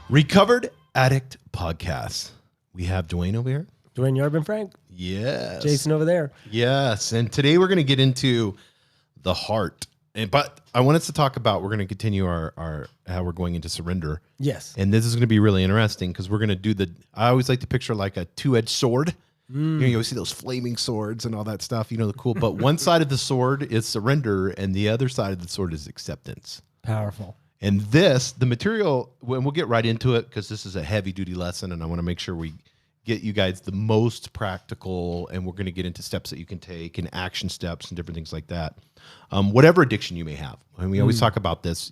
Recovered Addict Podcast. We have Duane over here. Duane Yardman-Frank. Yes. Jason over there. Yes. And today we're going to get into the heart. But I want us to talk about, we're going to continue our how we're going into surrender. Yes. And this is going to be really interesting because we're going to do I always like to picture like a two-edged sword. You always see those flaming swords and all that stuff, the cool. But one side of the sword is surrender and the other side of the sword is acceptance. Powerful. And the material, when we'll get right into it because this is a heavy duty lesson and I want to make sure we get you guys the most practical, and we're going to get into steps that you can take and action steps and different things like that. Whatever addiction you may have. And we always talk about this,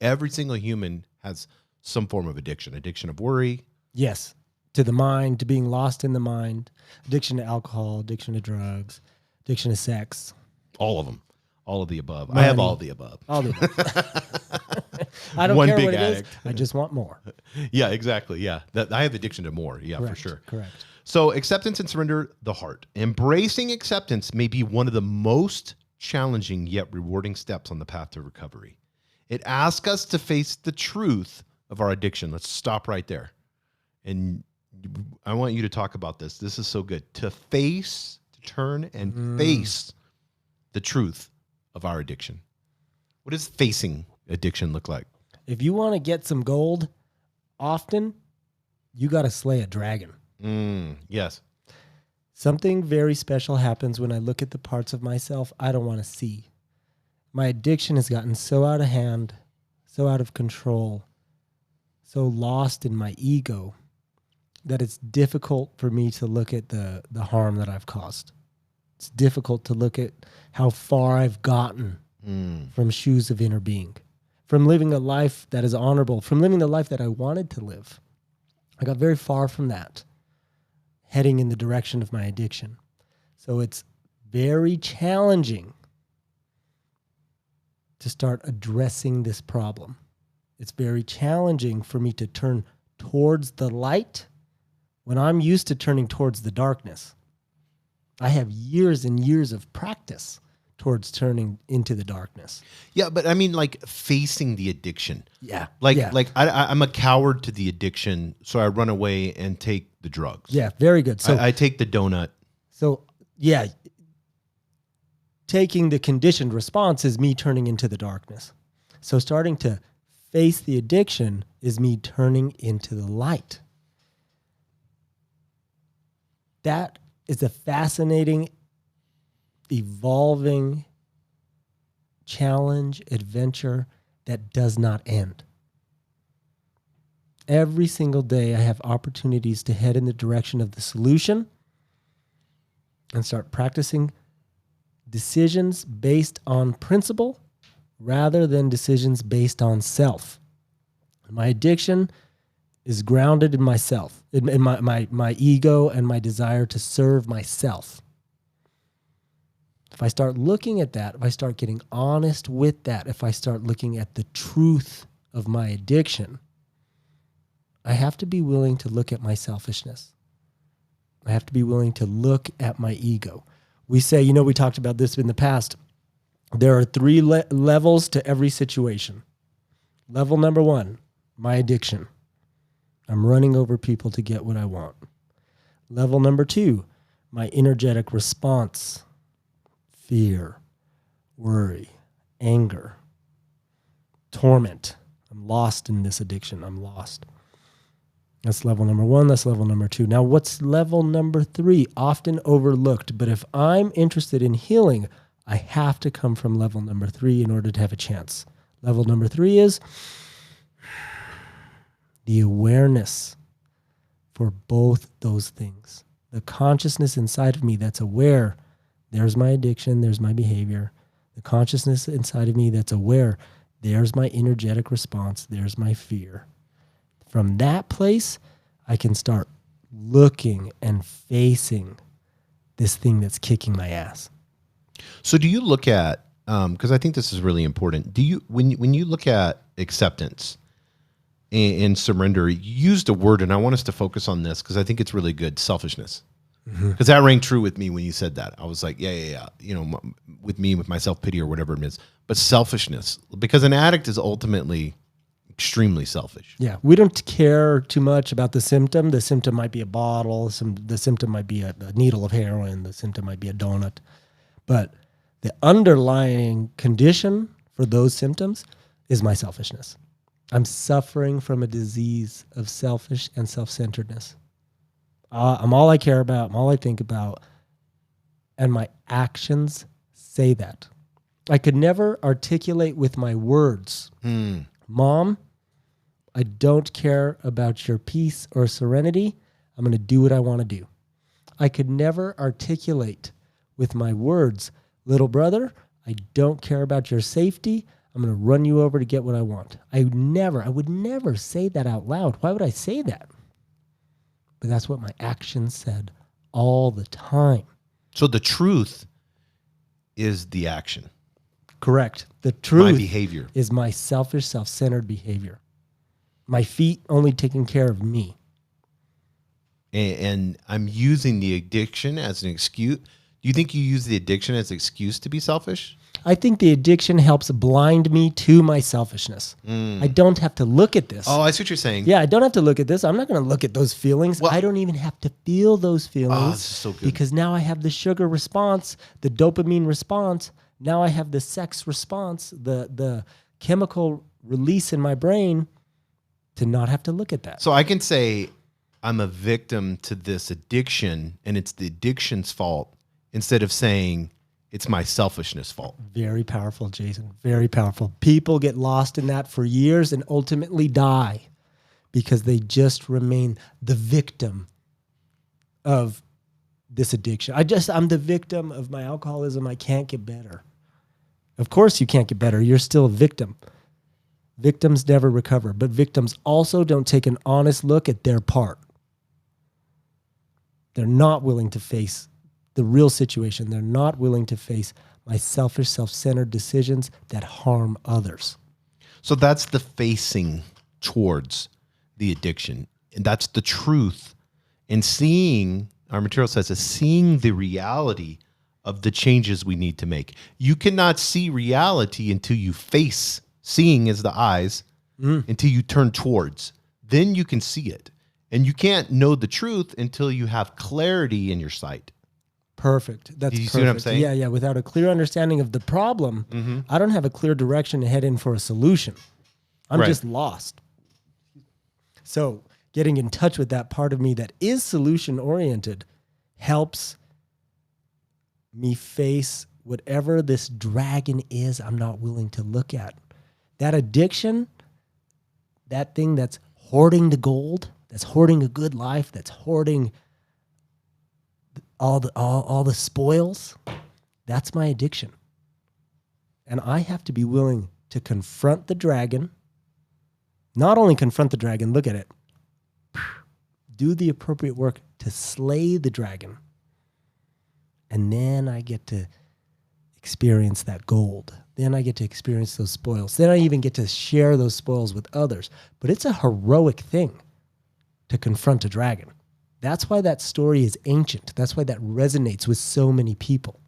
every single human has some form of addiction of worry. Yes. To the mind, to being lost in the mind, addiction to alcohol, addiction to drugs, addiction to sex. All of them. All of the above. Money. I have all of the above. All the above. I don't One care big what it addict. is. I just want more. Yeah, exactly. Yeah. I have addiction to more. Yeah, Correct, for sure. Correct. So acceptance and surrender, the heart. Embracing acceptance may be one of the most challenging yet rewarding steps on the path to recovery. It asks us to face the truth of our addiction. Let's stop right there. And I want you to talk about this. This is so good. To turn and face the truth of our addiction. What does facing addiction look like? If you want to get some gold, often you got to slay a dragon. Yes. Something very special happens when I look at the parts of myself I don't want to see. My addiction has gotten so out of hand, so out of control, so lost in my ego that it's difficult for me to look at the harm that I've caused. It's difficult to look at how far I've gotten from shoes of inner being, from living a life that is honorable, from living the life that I wanted to live. I got very far from that, heading in the direction of my addiction. So it's very challenging to start addressing this problem. It's very challenging for me to turn towards the light when I'm used to turning towards the darkness. I have years and years of practice towards turning into the darkness. Yeah, but I mean, like facing the addiction. Yeah. I'm a coward to the addiction, so I run away and take the drugs. Yeah, very good. So I take the donut. So, yeah, taking the conditioned response is me turning into the darkness. So starting to face the addiction is me turning into the light. That is a fascinating, evolving challenge, adventure that does not end. Every single day I have opportunities to head in the direction of the solution and start practicing decisions based on principle rather than decisions based on self. My addiction is grounded in myself, in my ego and my desire to serve myself. If I start looking at that, if I start getting honest with that, if I start looking at the truth of my addiction, I have to be willing to look at my selfishness. I have to be willing to look at my ego. We say, we talked about this in the past. There are three levels to every situation. Level number one, my addiction. I'm running over people to get what I want. Level number two, my energetic response. Fear, worry, anger, torment. I'm lost in this addiction. I'm lost. That's level number one. That's level number two. Now, what's level number three? Often overlooked. But if I'm interested in healing, I have to come from level number three in order to have a chance. Level number three is the awareness for both those things. The consciousness inside of me that's aware, there's my addiction, there's my behavior. The consciousness inside of me that's aware, there's my energetic response, there's my fear. From that place, I can start looking and facing this thing that's kicking my ass. So do you look at, because I think this is really important, do you when you look at acceptance and surrender, you used a word, and I want us to focus on this because I think it's really good, selfishness. Because that rang true with me when you said that. I was like, yeah. With me, with my self-pity or whatever it is. But selfishness, because an addict is ultimately extremely selfish. Yeah, we don't care too much about the symptom. The symptom might be a bottle. The symptom might be a needle of heroin. The symptom might be a donut. But the underlying condition for those symptoms is my selfishness. I'm suffering from a disease of selfish and self-centeredness. I'm all I care about. I'm all I think about. And my actions say that. I could never articulate with my words, Mom, I don't care about your peace or serenity. I'm going to do what I want to do. I could never articulate with my words, little brother, I don't care about your safety. I'm going to run you over to get what I want. I would never say that out loud. Why would I say that? But that's what my actions said all the time. So the truth is the action. Correct. The truth My behavior. is my selfish, self-centered behavior. My feet only taking care of me. And I'm using the addiction as an excuse. Do you think you use the addiction as an excuse to be selfish? I think the addiction helps blind me to my selfishness. I don't have to look at this. Oh, I see what you're saying. Yeah, I don't have to look at this. I'm not going to look at those feelings. Well, I don't even have to feel those feelings this is so good. because now I have the sugar response, the dopamine response. Now I have the sex response, the chemical release in my brain to not have to look at that. So I can say I'm a victim to this addiction and it's the addiction's fault instead of saying it's my selfishness fault. Very powerful, Jason. Very powerful. People get lost in that for years and ultimately die because they just remain the victim of this addiction. I'm the victim of my alcoholism. I can't get better. Of course you can't get better. You're still a victim. Victims never recover, but victims also don't take an honest look at their part. They're not willing to face the real situation. They're not willing to face my selfish, self-centered decisions that harm others. So that's the facing towards the addiction. And that's the truth. And seeing, our material says, is seeing the reality of the changes we need to make. You cannot see reality until you face, seeing is the eyes, until you turn towards. Then you can see it. And you can't know the truth until you have clarity in your sight. Perfect. That's Do you perfect. see what I'm saying? Yeah. Without a clear understanding of the problem, I don't have a clear direction to head in for a solution. I'm just lost. So getting in touch with that part of me that is solution-oriented helps me face whatever this dragon is I'm not willing to look at. That addiction, that thing that's hoarding the gold, that's hoarding a good life, that's hoarding all the spoils, that's my addiction. And I have to be willing to confront the dragon. Not only confront the dragon, look at it. Do the appropriate work to slay the dragon. And then I get to experience that gold. Then I get to experience those spoils. Then I even get to share those spoils with others. But it's a heroic thing to confront a dragon. That's why that story is ancient. That's why that resonates with so many people.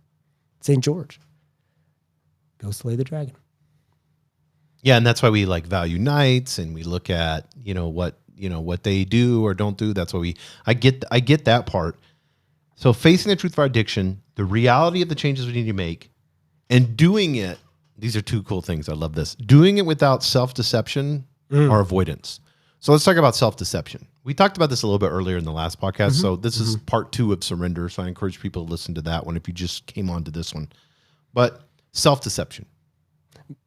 St. George, go slay the dragon. Yeah, and that's why we like value knights and we look at, what they do or don't do. That's why I get that part. So facing the truth of our addiction, the reality of the changes we need to make, and doing it, these are two cool things. I love this. Doing it without self-deception or avoidance. So let's talk about self-deception. We talked about this a little bit earlier in the last podcast. So this is part 2 of surrender. So I encourage people to listen to that one if you just came on to this one. But self-deception.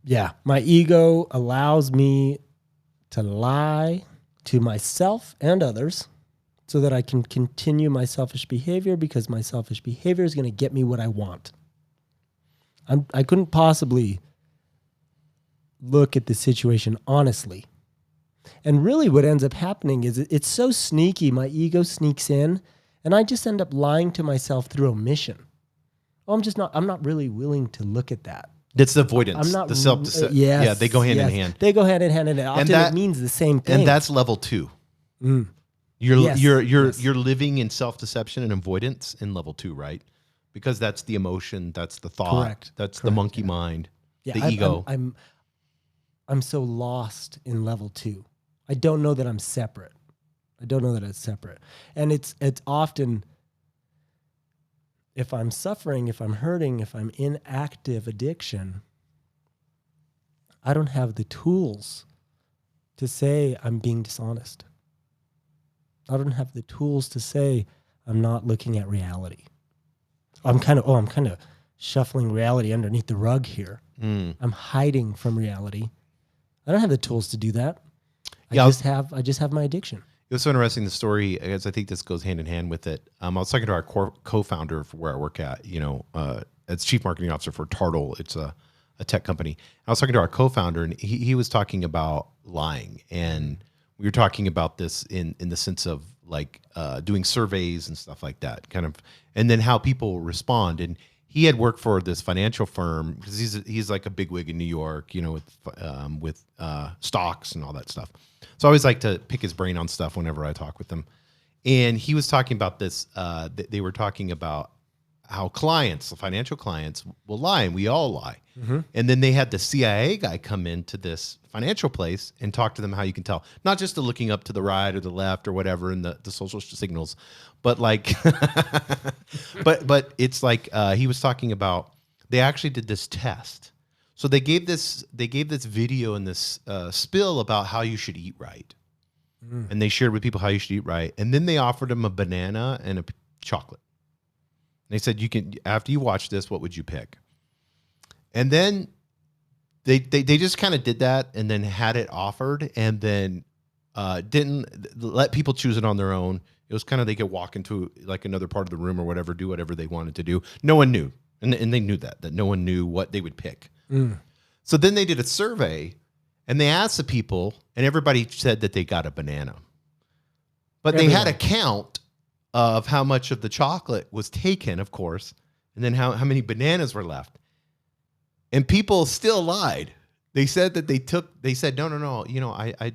Yeah, my ego allows me to lie to myself and others so that I can continue my selfish behavior because my selfish behavior is going to get me what I want. I couldn't possibly look at the situation honestly. And really what ends up happening is it's so sneaky. My ego sneaks in and I just end up lying to myself through omission. I'm not really willing to look at that. It's the avoidance. I'm not the self-deception. Yes, yeah, they go hand in hand. They go hand in hand, and often it means the same thing. And that's level 2. You're living in self-deception and avoidance in level 2, right? Because that's the emotion, that's the thought, Correct. That's the monkey mind, the I'm, ego. I'm so lost in level 2. I don't know that I'm separate. I don't know that it's separate. And it's often, if I'm suffering, if I'm hurting, if I'm in active addiction, I don't have the tools to say I'm being dishonest. I don't have the tools to say I'm not looking at reality. I'm kind of shuffling reality underneath the rug here. I'm hiding from reality. I don't have the tools to do that. I just have my addiction. It was so interesting, the story, as I think this goes hand in hand with it. I was talking to our co-founder for where I work at, as chief marketing officer for Tartle. It's a tech company. I was talking to our co-founder, and he was talking about lying. And we were talking about this in the sense of like doing surveys and stuff like that, kind of, and then how people respond. And he had worked for this financial firm because he's like a bigwig in New York, with stocks and all that stuff. So I always like to pick his brain on stuff whenever I talk with him. And he was talking about this. They were talking about how financial clients will lie, and we all lie. Mm-hmm. And then they had the CIA guy come into this financial place and talk to them how you can tell, not just the looking up to the right or the left or whatever in the social signals, but like, but it's like he was talking about, they actually did this test. So they gave this video and this spill about how you should eat right. And they shared with people how you should eat right. And then they offered them a banana and a chocolate. They said, after you watch this, what would you pick? And then they just kind of did that and then had it offered and then didn't let people choose it on their own. It was kind of, they could walk into like another part of the room or whatever, do whatever they wanted to do. No one knew. And they knew that no one knew what they would pick. So then they did a survey and they asked the people, and everybody said that they got a banana. But they had a count of how much of the chocolate was taken, of course, and then how many bananas were left. And people still lied. They said that they said, no, I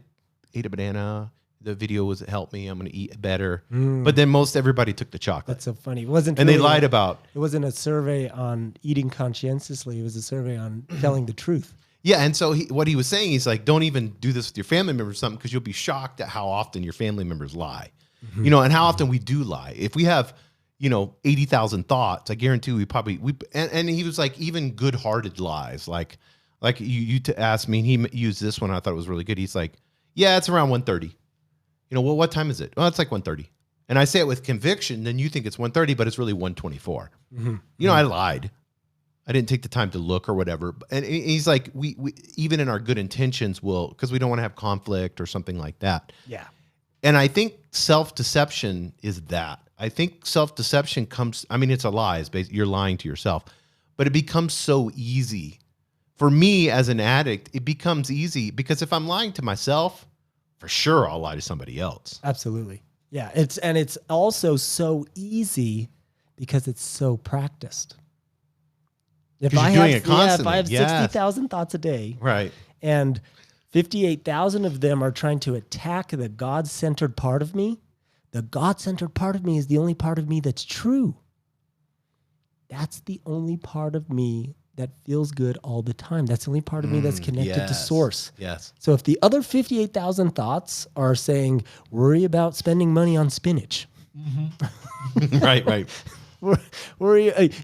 ate a banana. The video was helped me. I'm going to eat better. But then everybody took the chocolate. That's so funny. It wasn't. And they lied about. It wasn't a survey on eating conscientiously. It was a survey on telling the truth. Yeah, and so what he was saying, he's like, don't even do this with your family members or something, because you'll be shocked at how often your family members lie. Mm-hmm. And how often we do lie. If we have, 80,000 thoughts, I guarantee and he was like, even good-hearted lies, like you to ask me, and he used this one, I thought it was really good. He's like, yeah, it's around 1:30. Well, what time is it? Well, it's like 1:30. And I say it with conviction, then you think it's 1:30, but it's really 1:24. Mm-hmm. I lied. I didn't take the time to look or whatever. And he's like, we even in our good intentions because we don't want to have conflict or something like that. Yeah. And I think self-deception is that. I think self-deception it's a lie. You're lying to yourself. But it becomes so easy. For me as an addict, it becomes easy because if I'm lying to myself, for sure I'll lie to somebody else. Absolutely. Yeah. It's also so easy because it's so practiced. If I have 60,000 thoughts a day, right, and 58,000 of them are trying to attack the God-centered part of me, the God-centered part of me is the only part of me that's true. That's the only part of me that feels good all the time. That's the only part of me that's connected to source. Yes. So if the other 58,000 thoughts are saying, worry about spending money on spinach. Mm-hmm. Right.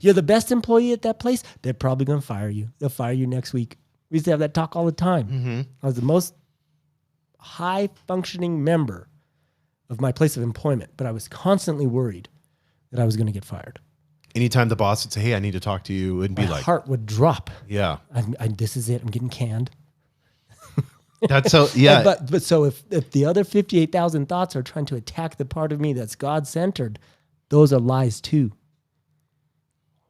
You're the best employee at that place, they're probably going to fire you. They'll fire you next week. We used to have that talk all the time. Mm-hmm. I was the most high-functioning member of my place of employment, but I was constantly worried that I was going to get fired. Anytime the boss would say, hey, I need to talk to you, it'd be my heart would drop. Yeah. This is it. I'm getting canned. That's so, yeah. But so if the other 58,000 thoughts are trying to attack the part of me that's God-centered, those are lies too.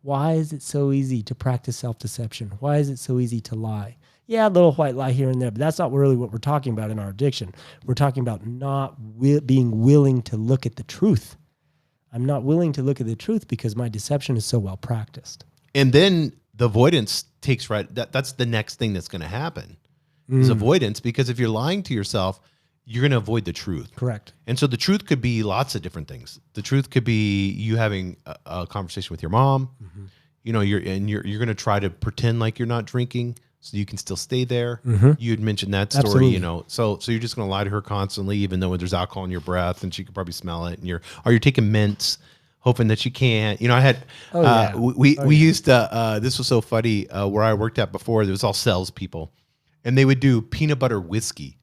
Why is it so easy to practice self-deception? Why is it so easy to lie? Yeah, a little white lie here and there, but that's not really what we're talking about in our addiction. We're talking about not being willing to look at the truth. I'm not willing to look at the truth because my deception is so well practiced. And then the avoidance takes that's the next thing that's going to happen is avoidance, because if you're lying to yourself, you're going to avoid the truth. Correct. And so the truth could be lots of different things. The truth could be you having a conversation with your mom. Mm-hmm. You're going to try to pretend like you're not drinking so you can still stay there. Mm-hmm. You had mentioned that story, Absolutely. you know, so you're just going to lie to her constantly, even though there's alcohol in your breath and she could probably smell it, and you're taking mints, hoping that she can't. You know, I had, we used to, this was so funny, where I worked at before, there was all salespeople, and they would do peanut butter whiskey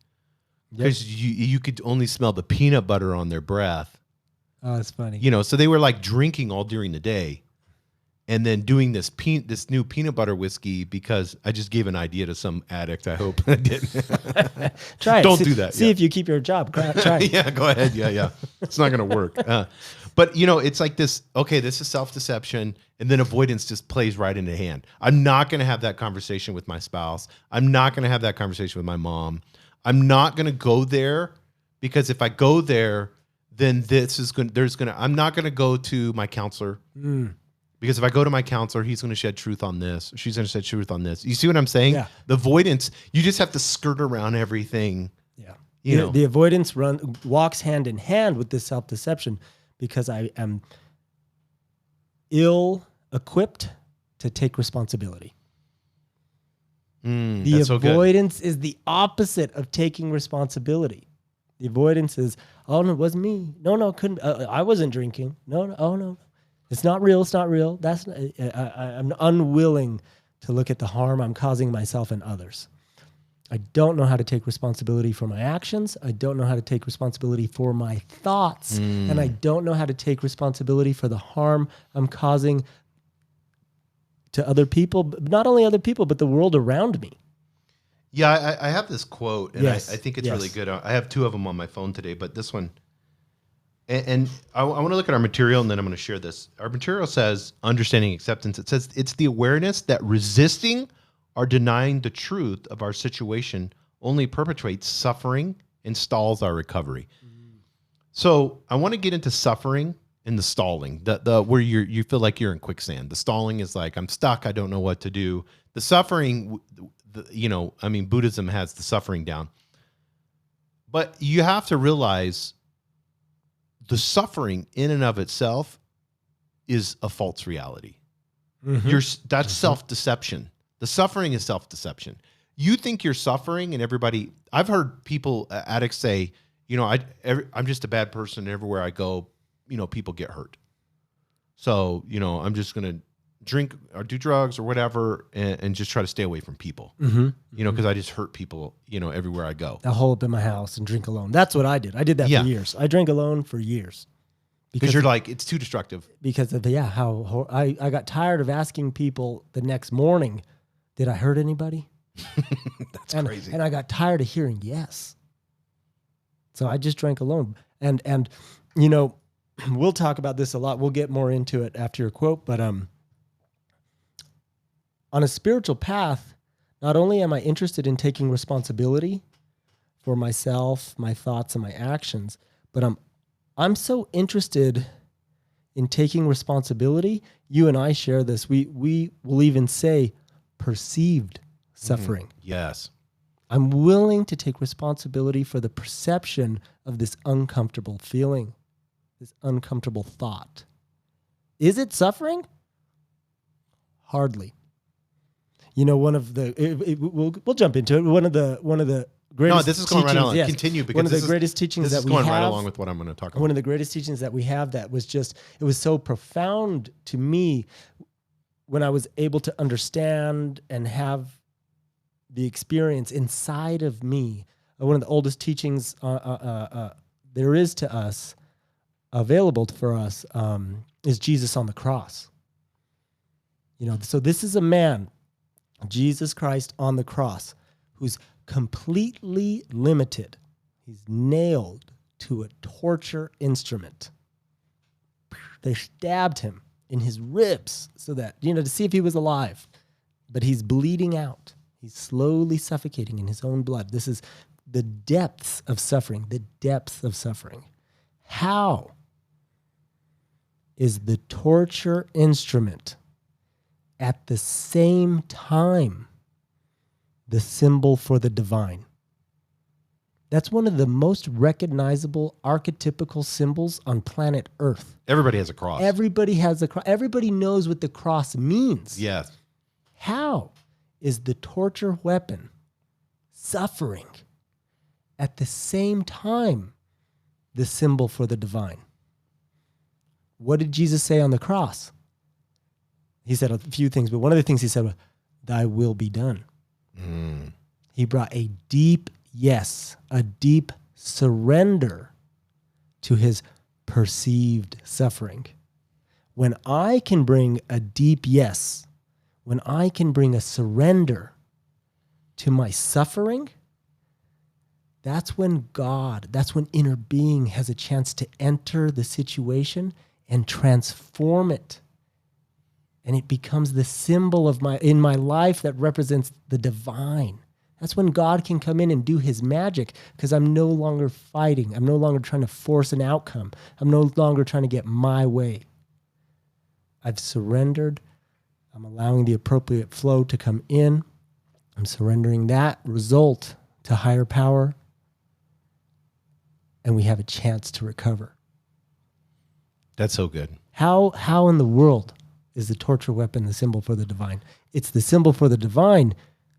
because you could only smell the peanut butter on their breath. Oh, that's funny. You know, so they were like drinking all during the day and then doing this new peanut butter whiskey because I just gave an idea to some addict. I hope I didn't. Try it. Don't do that. See if you keep your job. Try it. Yeah, go ahead. Yeah. It's not going to work. But, you know, it's like this, okay, this is self-deception, and then avoidance just plays right into hand. I'm not going to have that conversation with my spouse. I'm not going to have that conversation with my mom. I'm not going to go there because if I go there, then I'm not going to go to my counselor because if I go to my counselor, he's going to shed truth on this. She's going to shed truth on this. You see what I'm saying? Yeah. The avoidance, you just have to skirt around everything. Yeah. You know, the avoidance walks hand in hand with this self-deception because I am ill-equipped to take responsibility. The avoidance is the opposite of taking responsibility. The avoidance is, oh no, it wasn't me. No, couldn't. I wasn't drinking. No. Oh no, it's not real. It's not real. I'm unwilling to look at the harm I'm causing myself and others. I don't know how to take responsibility for my actions. I don't know how to take responsibility for my thoughts, and I don't know how to take responsibility for the harm I'm causing to other people, but not only other people, but the world around me. Yeah, I have this quote, and Yes. I think it's really good. I have two of them on my phone today, but this one, and I want to look at our material, and then I'm going to share this. Our material says, understanding acceptance. It says, it's the awareness that resisting or denying the truth of our situation only perpetuates suffering and stalls our recovery. So I want to get into suffering and the stalling, the where you feel like you're in quicksand. The stalling is like, I'm stuck, I don't know what to do. The suffering, Buddhism has the suffering down. But you have to realize the suffering in and of itself is a false reality. That's self-deception. The suffering is self-deception. You think you're suffering, and everybody, I've heard people, addicts say, I'm just a bad person. Everywhere I go, people get hurt. So, I'm just going to drink or do drugs or whatever and just try to stay away from people, because I just hurt people, everywhere I go. I'll hole up in my house and drink alone. That's what I did. I did that for years. I drank alone for years. Because you're like, it's too destructive. Because of how I got tired of asking people the next morning, did I hurt anybody? That's crazy. And I got tired of hearing yes. So I just drank alone. And we'll talk about this a lot. We'll get more into it after your quote, but on a spiritual path, not only am I interested in taking responsibility for myself, my thoughts, and my actions, but I'm so interested in taking responsibility. You and I share this. We will even say perceived suffering. Yes. I'm willing to take responsibility for the perception of this uncomfortable feeling, this uncomfortable thought. Is it suffering? Hardly. One of the we'll jump into it. One of the greatest. No, this is going right along. Yes, Continue, because one of the greatest teachings that we have. This is going right along with what I'm going to talk about. One of the greatest teachings that we have that was it was so profound to me when I was able to understand and have the experience inside of me. One of the oldest teachings there is to us, available for us, is Jesus on the cross. So this is a man, Jesus Christ on the cross, who's completely limited. He's nailed to a torture instrument. They stabbed him in his ribs so that, to see if he was alive. But he's bleeding out. He's slowly suffocating in his own blood. This is the depths of suffering, How is the torture instrument at the same time the symbol for the divine? That's one of the most recognizable archetypical symbols on planet Earth. Everybody has a cross. Everybody has a cross. Everybody knows what the cross means. Yes. How is the torture weapon suffering at the same time the symbol for the divine. What did Jesus say on the cross? He said a few things, but one of the things he said was, thy will be done. He brought a deep yes, a deep surrender to his perceived suffering. When I can bring a deep yes, when I can bring a surrender to my suffering, that's when God, that's when inner being has a chance to enter the situation and transform it. And it becomes the symbol of in my life that represents the divine. That's when God can come in and do his magic, because I'm no longer fighting. I'm no longer trying to force an outcome. I'm no longer trying to get my way. I've surrendered. I'm allowing the appropriate flow to come in. I'm surrendering that result to higher power. And we have a chance to recover. That's so good. How in the world is the torture weapon the symbol for the divine? It's the symbol for the divine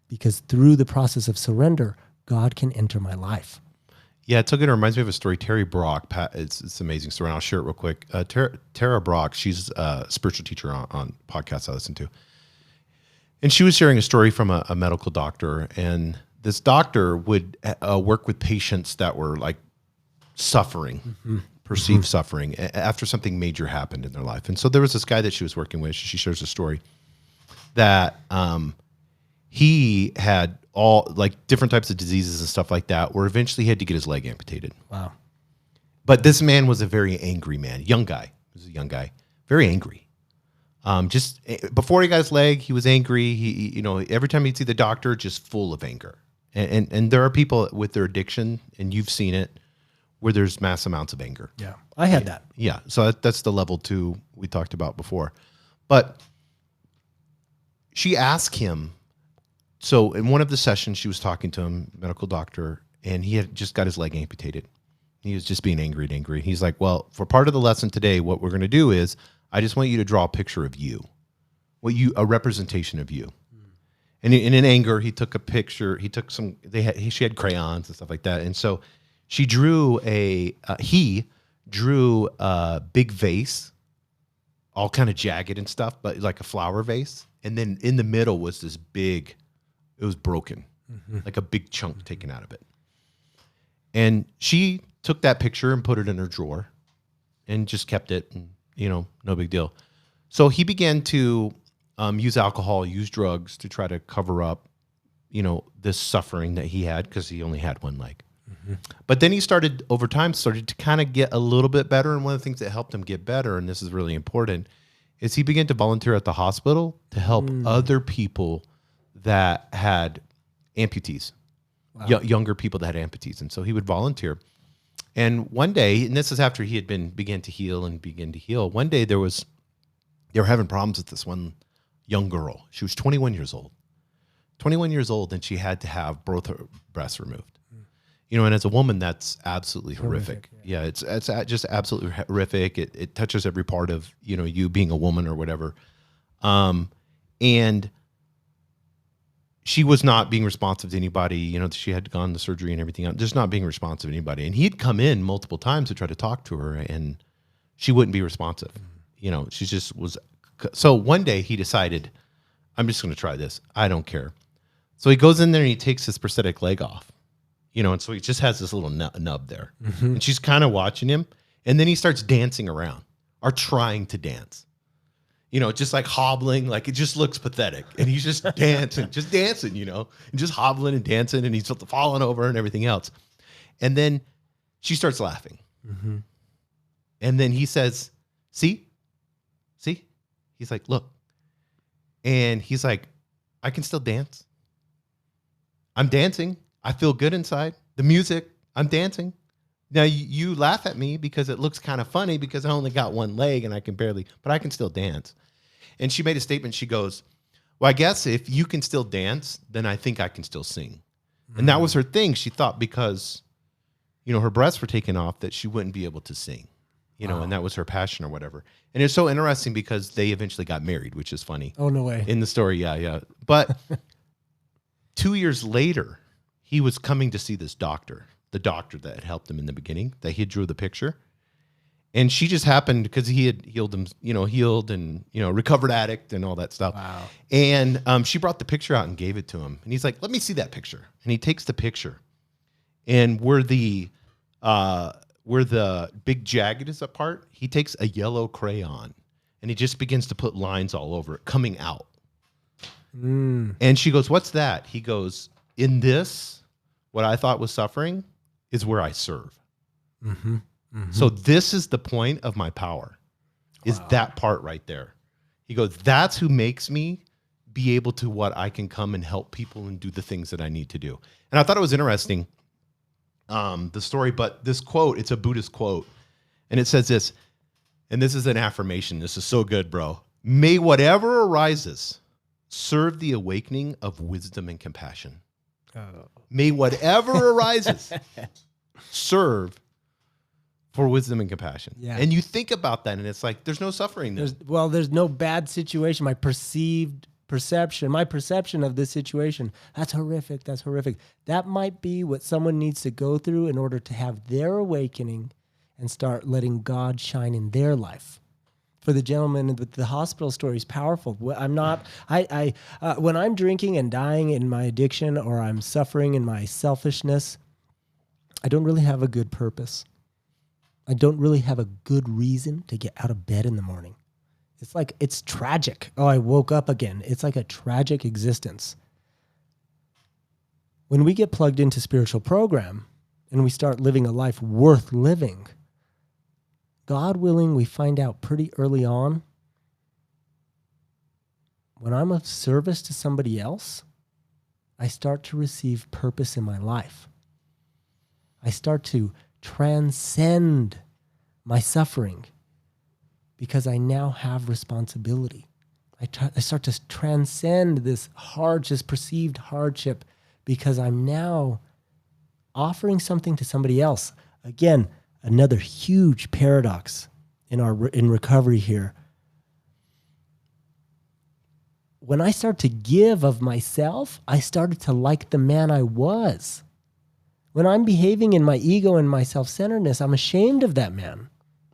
because through the process of surrender, God can enter my life. Yeah, it's so good. It reminds me of a story. Terry Brock, it's an amazing story, and I'll share it real quick. Tara Brock, she's a spiritual teacher on podcasts I listen to. And she was sharing a story from a medical doctor, and this doctor would work with patients that were like suffering, perceived suffering after something major happened in their life. And so there was this guy that she was working with. She shares a story that he had all like different types of diseases and stuff like that, where eventually he had to get his leg amputated. Wow. But this man was a very angry man, young guy. He was a young guy, very angry. Just before he got his leg, he was angry. He every time he'd see the doctor, just full of anger. And there are people with their addiction, and you've seen it, where there's mass amounts of anger. Yeah, I had that. Yeah, so that's the level 2 we talked about before. But she asked him, so in one of the sessions, she was talking to him, medical doctor, and he had just got his leg amputated. He was just being angry and angry. He's like, well, for part of the lesson today, what we're going to do is I just want you to draw a picture of you, a representation of you. And in anger, he took a picture. He took she had crayons and stuff like that. And so she drew he drew a big vase, all kind of jagged and stuff, but like a flower vase. And then in the middle was this big, it was broken, like a big chunk taken out of it. And she took that picture and put it in her drawer and just kept it, and, no big deal. So he began to use alcohol, use drugs to try to cover up, this suffering that he had, because he only had one leg. But then he started to kind of get a little bit better. And one of the things that helped him get better, and this is really important, is he began to volunteer at the hospital to help other people that had amputees, younger people that had amputees. And so he would volunteer. And one day, and this is after he had began to heal. One day they were having problems with this one young girl. She was 21 years old. 21 years old, and she had to have both her breasts removed. And as a woman, that's absolutely horrific. Yeah, it's just absolutely horrific. It touches every part of, you being a woman or whatever. And she was not being responsive to anybody. She had gone to surgery and everything else, just not being responsive to anybody. And he'd come in multiple times to try to talk to her, and she wouldn't be responsive. She just was. So one day he decided, I'm just going to try this. I don't care. So he goes in there and he takes his prosthetic leg off. And so he just has this little nub there. And she's kind of watching him. And then he starts dancing around, or trying to dance. Just like hobbling, like it just looks pathetic. And he's just dancing, and just hobbling and dancing, and he's falling over and everything else. And then she starts laughing. And then he says, see? He's like, look. And he's like, I can still dance. I'm dancing. I feel good inside. The music, I'm dancing. Now you laugh at me because it looks kind of funny because I only got one leg and I can barely, but I can still dance. And she made a statement. She goes, well, I guess if you can still dance, then I think I can still sing. And that was her thing. She thought because, her breasts were taken off that she wouldn't be able to sing, and that was her passion or whatever. And it's so interesting because they eventually got married, which is funny. Oh, no way. In the story. Yeah. But 2 years later, he was coming to see this doctor, the doctor that had helped him in the beginning, that he drew the picture. And she just happened because he had healed him, healed and, recovered addict and all that stuff. Wow. And she brought the picture out and gave it to him. And he's like, let me see that picture. And he takes the picture. And where the big jagged is apart, he takes a yellow crayon and he just begins to put lines all over it, coming out. And she goes, what's that? He goes, in this, what I thought was suffering is where I serve. Mm-hmm. Mm-hmm. So this is the point of my power, is that part right there. He goes, that's who makes me be able to what I can come and help people and do the things that I need to do. And I thought it was interesting, the story, but this quote, it's a Buddhist quote. And it says this, and this is an affirmation. This is so good, bro. May whatever arises serve the awakening of wisdom and compassion. May whatever arises serve for wisdom and compassion. Yeah. And you think about that and it's like, there's no suffering there. There's no bad situation. My perception of this situation, that's horrific. That's horrific. That might be what someone needs to go through in order to have their awakening and start letting God shine in their life. For the gentleman with the hospital story is powerful. I'm not, when I'm drinking and dying in my addiction or I'm suffering in my selfishness, I don't really have a good purpose. I don't really have a good reason to get out of bed in the morning. It's like, it's tragic. Oh, I woke up again. It's like a tragic existence. When we get plugged into spiritual program and we start living a life worth living, God willing, we find out pretty early on, when I'm of service to somebody else, I start to receive purpose in my life. I start to transcend my suffering because I now have responsibility. I start to transcend this perceived hardship because I'm now offering something to somebody else. Again, another huge paradox in recovery here. When I start to give of myself, I started to like the man I was. When I'm behaving in my ego and my self-centeredness, I'm ashamed of that man.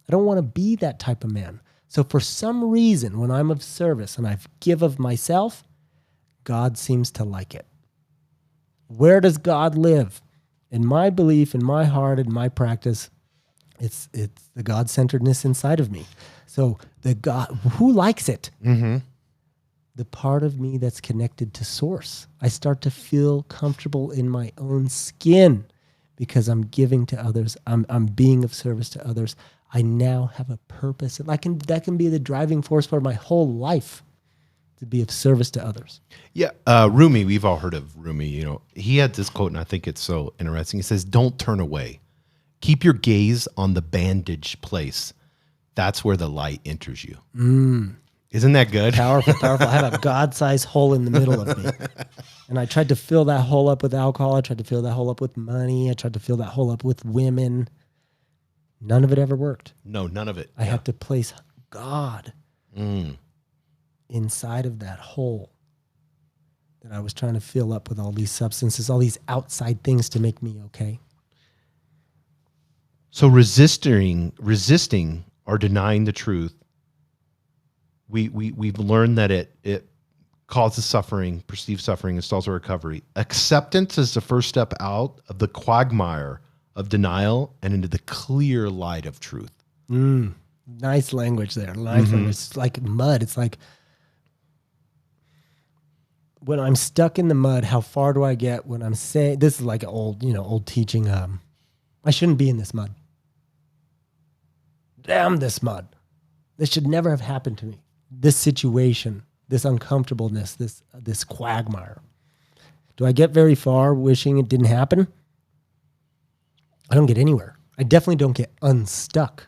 I don't want to be that type of man. So for some reason, when I'm of service and I give of myself, God seems to like it. Where does God live? In my belief, in my heart, in my practice, it's the God-centeredness inside of me. So the God, who likes it? Mm-hmm. The part of me that's connected to source. I start to feel comfortable in my own skin because I'm giving to others. I'm being of service to others. I now have a purpose. And that can be the driving force for my whole life, to be of service to others. Yeah. Rumi, we've all heard of Rumi. He had this quote, and I think it's so interesting. He says, don't turn away. Keep your gaze on the bandaged place. That's where the light enters you. Isn't that good? Powerful, powerful. I have a God-sized hole in the middle of me. And I tried to fill that hole up with alcohol. I tried to fill that hole up with money. I tried to fill that hole up with women. None of it ever worked. No, none of it. I had to place God inside of that hole that I was trying to fill up with all these substances, all these outside things to make me okay. So resisting or denying the truth, we've learned that it causes suffering, perceived suffering, and stalls our recovery. Acceptance is the first step out of the quagmire of denial and into the clear light of truth. Nice language there. Nice language. It's like mud. It's like when I'm stuck in the mud, how far do I get when I'm saying, this is like an old teaching. I shouldn't be in this mud. Damn this mud. This should never have happened to me. This situation, this uncomfortableness, this quagmire. Do I get very far wishing it didn't happen? I don't get anywhere. I definitely don't get unstuck.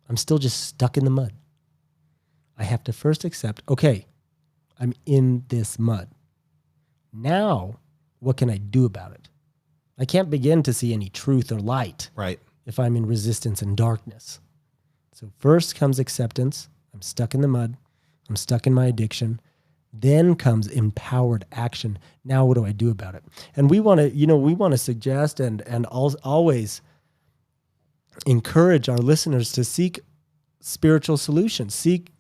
I'm still just stuck in the mud. I have to first accept, okay, I'm in this mud. Now, what can I do about it? I can't begin to see any truth or light if I'm in resistance and darkness. So first comes acceptance. I'm stuck in the mud. I'm stuck in my addiction. Then comes empowered action. Now, what do I do about it? And we want to suggest and always encourage our listeners to seek spiritual solutions, seek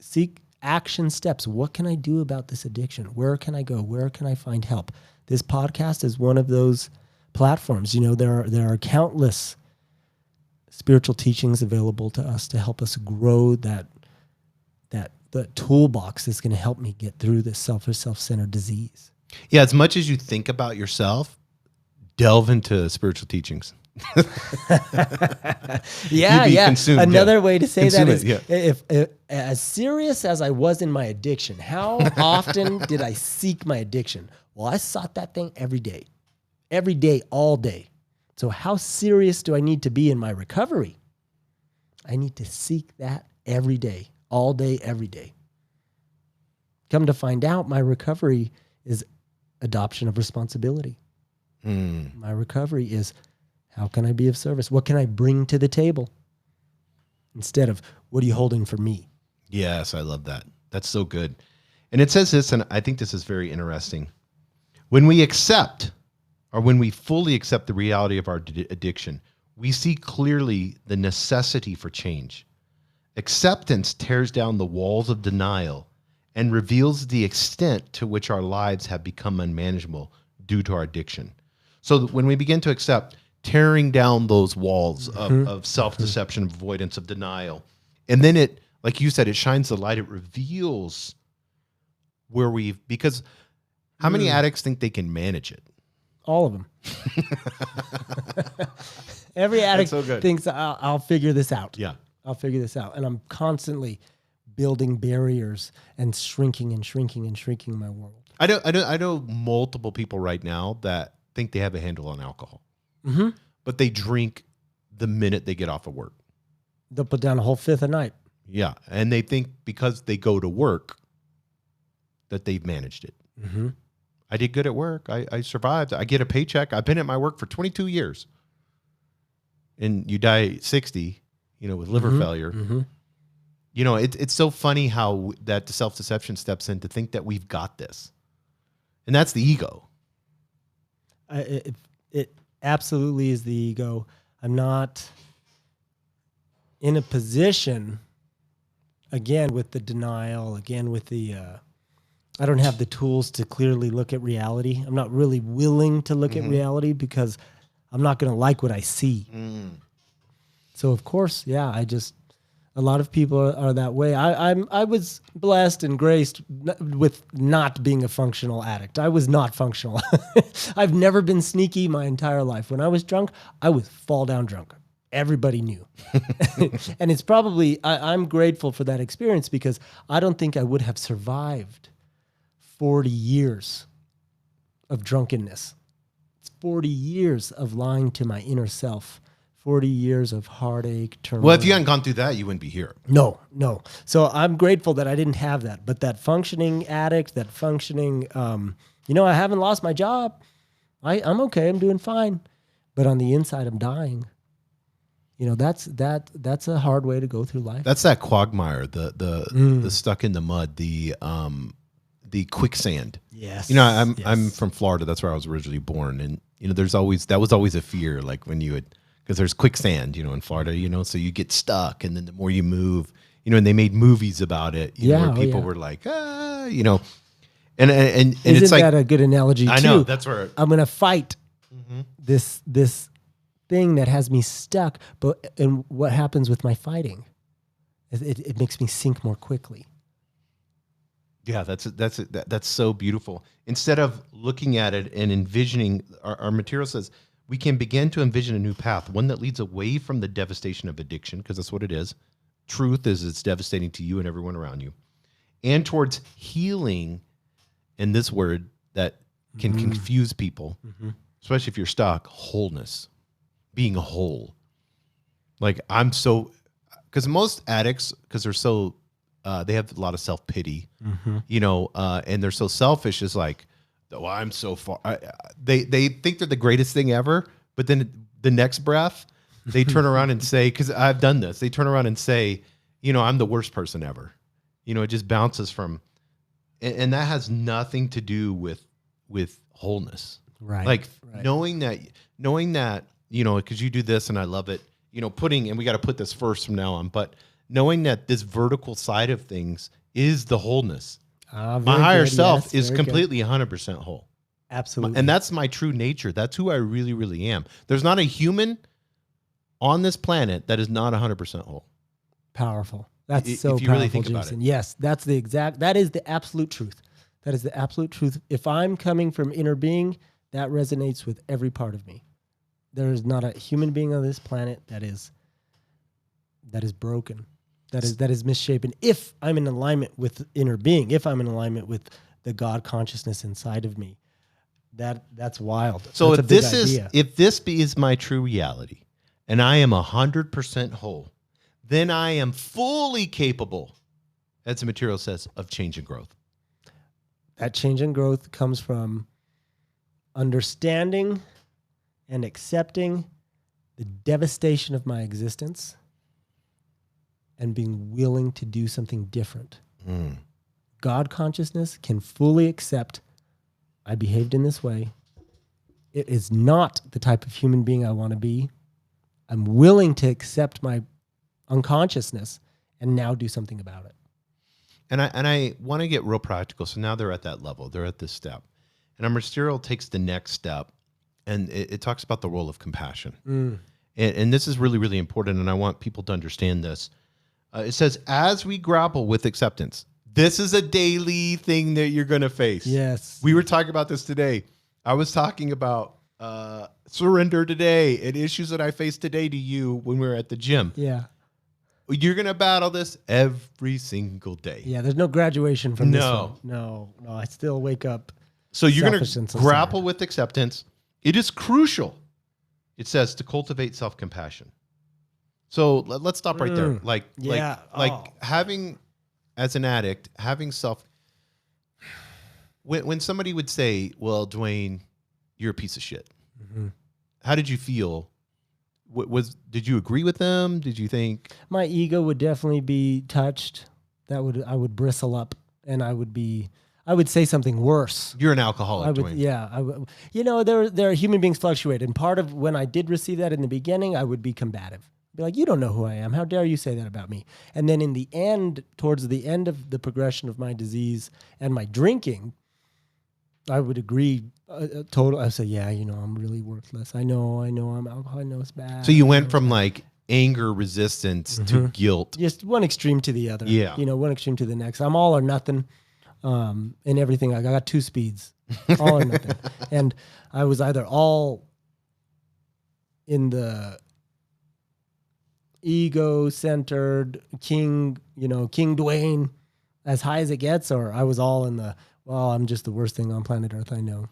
action steps. What can I do about this addiction? Where can I go? Where can I find help? This podcast is one of those platforms. There are countless spiritual teachings available to us to help us grow that the toolbox that's going to help me get through this selfish, self-centered disease. Yeah, as much as you think about yourself, delve into spiritual teachings. Consumed, Another way to say consume that is, if as serious as I was in my addiction, how often did I seek my addiction? Well, I sought that thing every day, all day. So how serious do I need to be in my recovery? I need to seek that every day, all day, every day. Come to find out, my recovery is adoption of responsibility. My recovery is, how can I be of service? What can I bring to the table? Instead of, what are you holding for me? Yes, I love that. That's so good. And it says this, and I think this is very interesting. When we accept, or when we fully accept the reality of our addiction, we see clearly the necessity for change. Acceptance tears down the walls of denial and reveals the extent to which our lives have become unmanageable due to our addiction. So when we begin to accept, tearing down those walls of self-deception, avoidance, of denial, and then it, like you said, it shines the light, it reveals where because how many addicts think they can manage it? All of them. Every addict thinks, I'll figure this out. Yeah. I'll figure this out. And I'm constantly building barriers and shrinking my world. I know multiple people right now that think they have a handle on alcohol, but they drink the minute they get off of work. They'll put down a whole fifth a night. Yeah. And they think because they go to work that they've managed it. I did good at work. I survived. I get a paycheck. I've been at my work for 22 years. And you die at 60, with liver failure. It's so funny how that self-deception steps in to think that we've got this. And that's the ego. It absolutely is the ego. I'm not in a position, again, with the denial, again, with the... I don't have the tools to clearly look at reality. I'm not really willing to look at reality because I'm not going to like what I see. So of course, a lot of people are that way. I was blessed and graced with not being a functional addict. I was not functional. I've never been sneaky my entire life. When I was drunk, I would fall down drunk. Everybody knew. And it's probably, I'm grateful for that experience because I don't think I would have survived 40 years of drunkenness. It's 40 years of lying to my inner self. 40 years of heartache, turmoil. Well, if you hadn't gone through that, you wouldn't be here. No. So I'm grateful that I didn't have that. But that functioning addict, that functioning, I haven't lost my job. I'm okay. I'm doing fine. But on the inside, I'm dying. That's a hard way to go through life. That's that quagmire, the stuck in the mud, the quicksand. Yes. I'm from Florida. That's where I was originally born, and that was always a fear, like when you would, because there's quicksand, in Florida, so you get stuck, and then the more you move, and they made movies about it, where people were like, and Isn't it's like that a good analogy too? I know that's where I'm going to fight this thing that has me stuck, and what happens with my fighting? It makes me sink more quickly. Yeah, that's so beautiful. Instead of looking at it and envisioning, our material says we can begin to envision a new path, one that leads away from the devastation of addiction, because that's what it is. Truth is it's devastating to you and everyone around you, and towards healing, and this word that can confuse people, especially if you're stuck, wholeness, being whole. Like because most addicts, because they're so, they have a lot of self-pity, and they're so selfish. Is like, oh, I'm so far. They think they're the greatest thing ever, but then the next breath, they turn around and say, because I've done this, they turn around and say, I'm the worst person ever. It just bounces from And that has nothing to do with wholeness. Right. Like right. knowing that, because you do this and I love it, and we got to put this first from now on, but knowing that this vertical side of things is the wholeness. My higher self is completely 100% whole. Absolutely. And that's my true nature. That's who I really, really am. There's not a human on this planet that is not 100% whole. Powerful. That's If so you powerful, really think Jason. about it. Yes, that is the absolute truth. That is the absolute truth. If I'm coming from inner being, that resonates with every part of me. There is not a human being on this planet that is broken, that is misshapen. If I'm in alignment with inner being, if I'm in alignment with the God consciousness inside of me, that's wild. So that's if this is my true reality, and I am 100% whole, then I am fully capable, as the material says, of change and growth. That change and growth comes from understanding and accepting the devastation of my existence and being willing to do something different. God consciousness can fully accept I behaved in this way. It is not the type of human being I want to be. I'm willing to accept my unconsciousness and now do something about it. And I want to get real practical. So now they're at that level. They're at this step. And our material takes the next step, and it talks about the role of compassion. And this is really, really important, and I want people to understand this. It says, as we grapple with acceptance, this is a daily thing that you're going to face. Yes. We were talking about this today. I was talking about surrender today and issues that I faced today to you when we were at the gym. Yeah. You're going to battle this every single day. Yeah, there's no graduation from this No. one. No, I still wake up. So you're going selfish and to so grapple sad. with acceptance. It is crucial, it says, to cultivate self-compassion. So let's stop right there. Like having, as an addict, having when somebody would say, well, Duane, you're a piece of shit. How did you feel? Did you agree with them? Did you think My ego would definitely be touched? I would bristle up, and I would say something worse. you're an alcoholic, Duane? Yeah. There are human beings fluctuate. And part of when I did receive that in the beginning, I would be combative. Be like, you don't know who I am. How dare you say that about me? And then in the end, towards the end of the progression of my disease and my drinking, I would agree. I say, yeah, I'm really worthless. I know I'm alcohol. I know it's bad. So you went from like anger resistance to guilt. Just one extreme to the other. Yeah. One extreme to the next. I'm all or nothing. In everything. I got two speeds, all or nothing. And I was either all in the ego-centered King Duane, as high as it gets, or I was all in the, well, I'm just the worst thing on planet Earth, I know.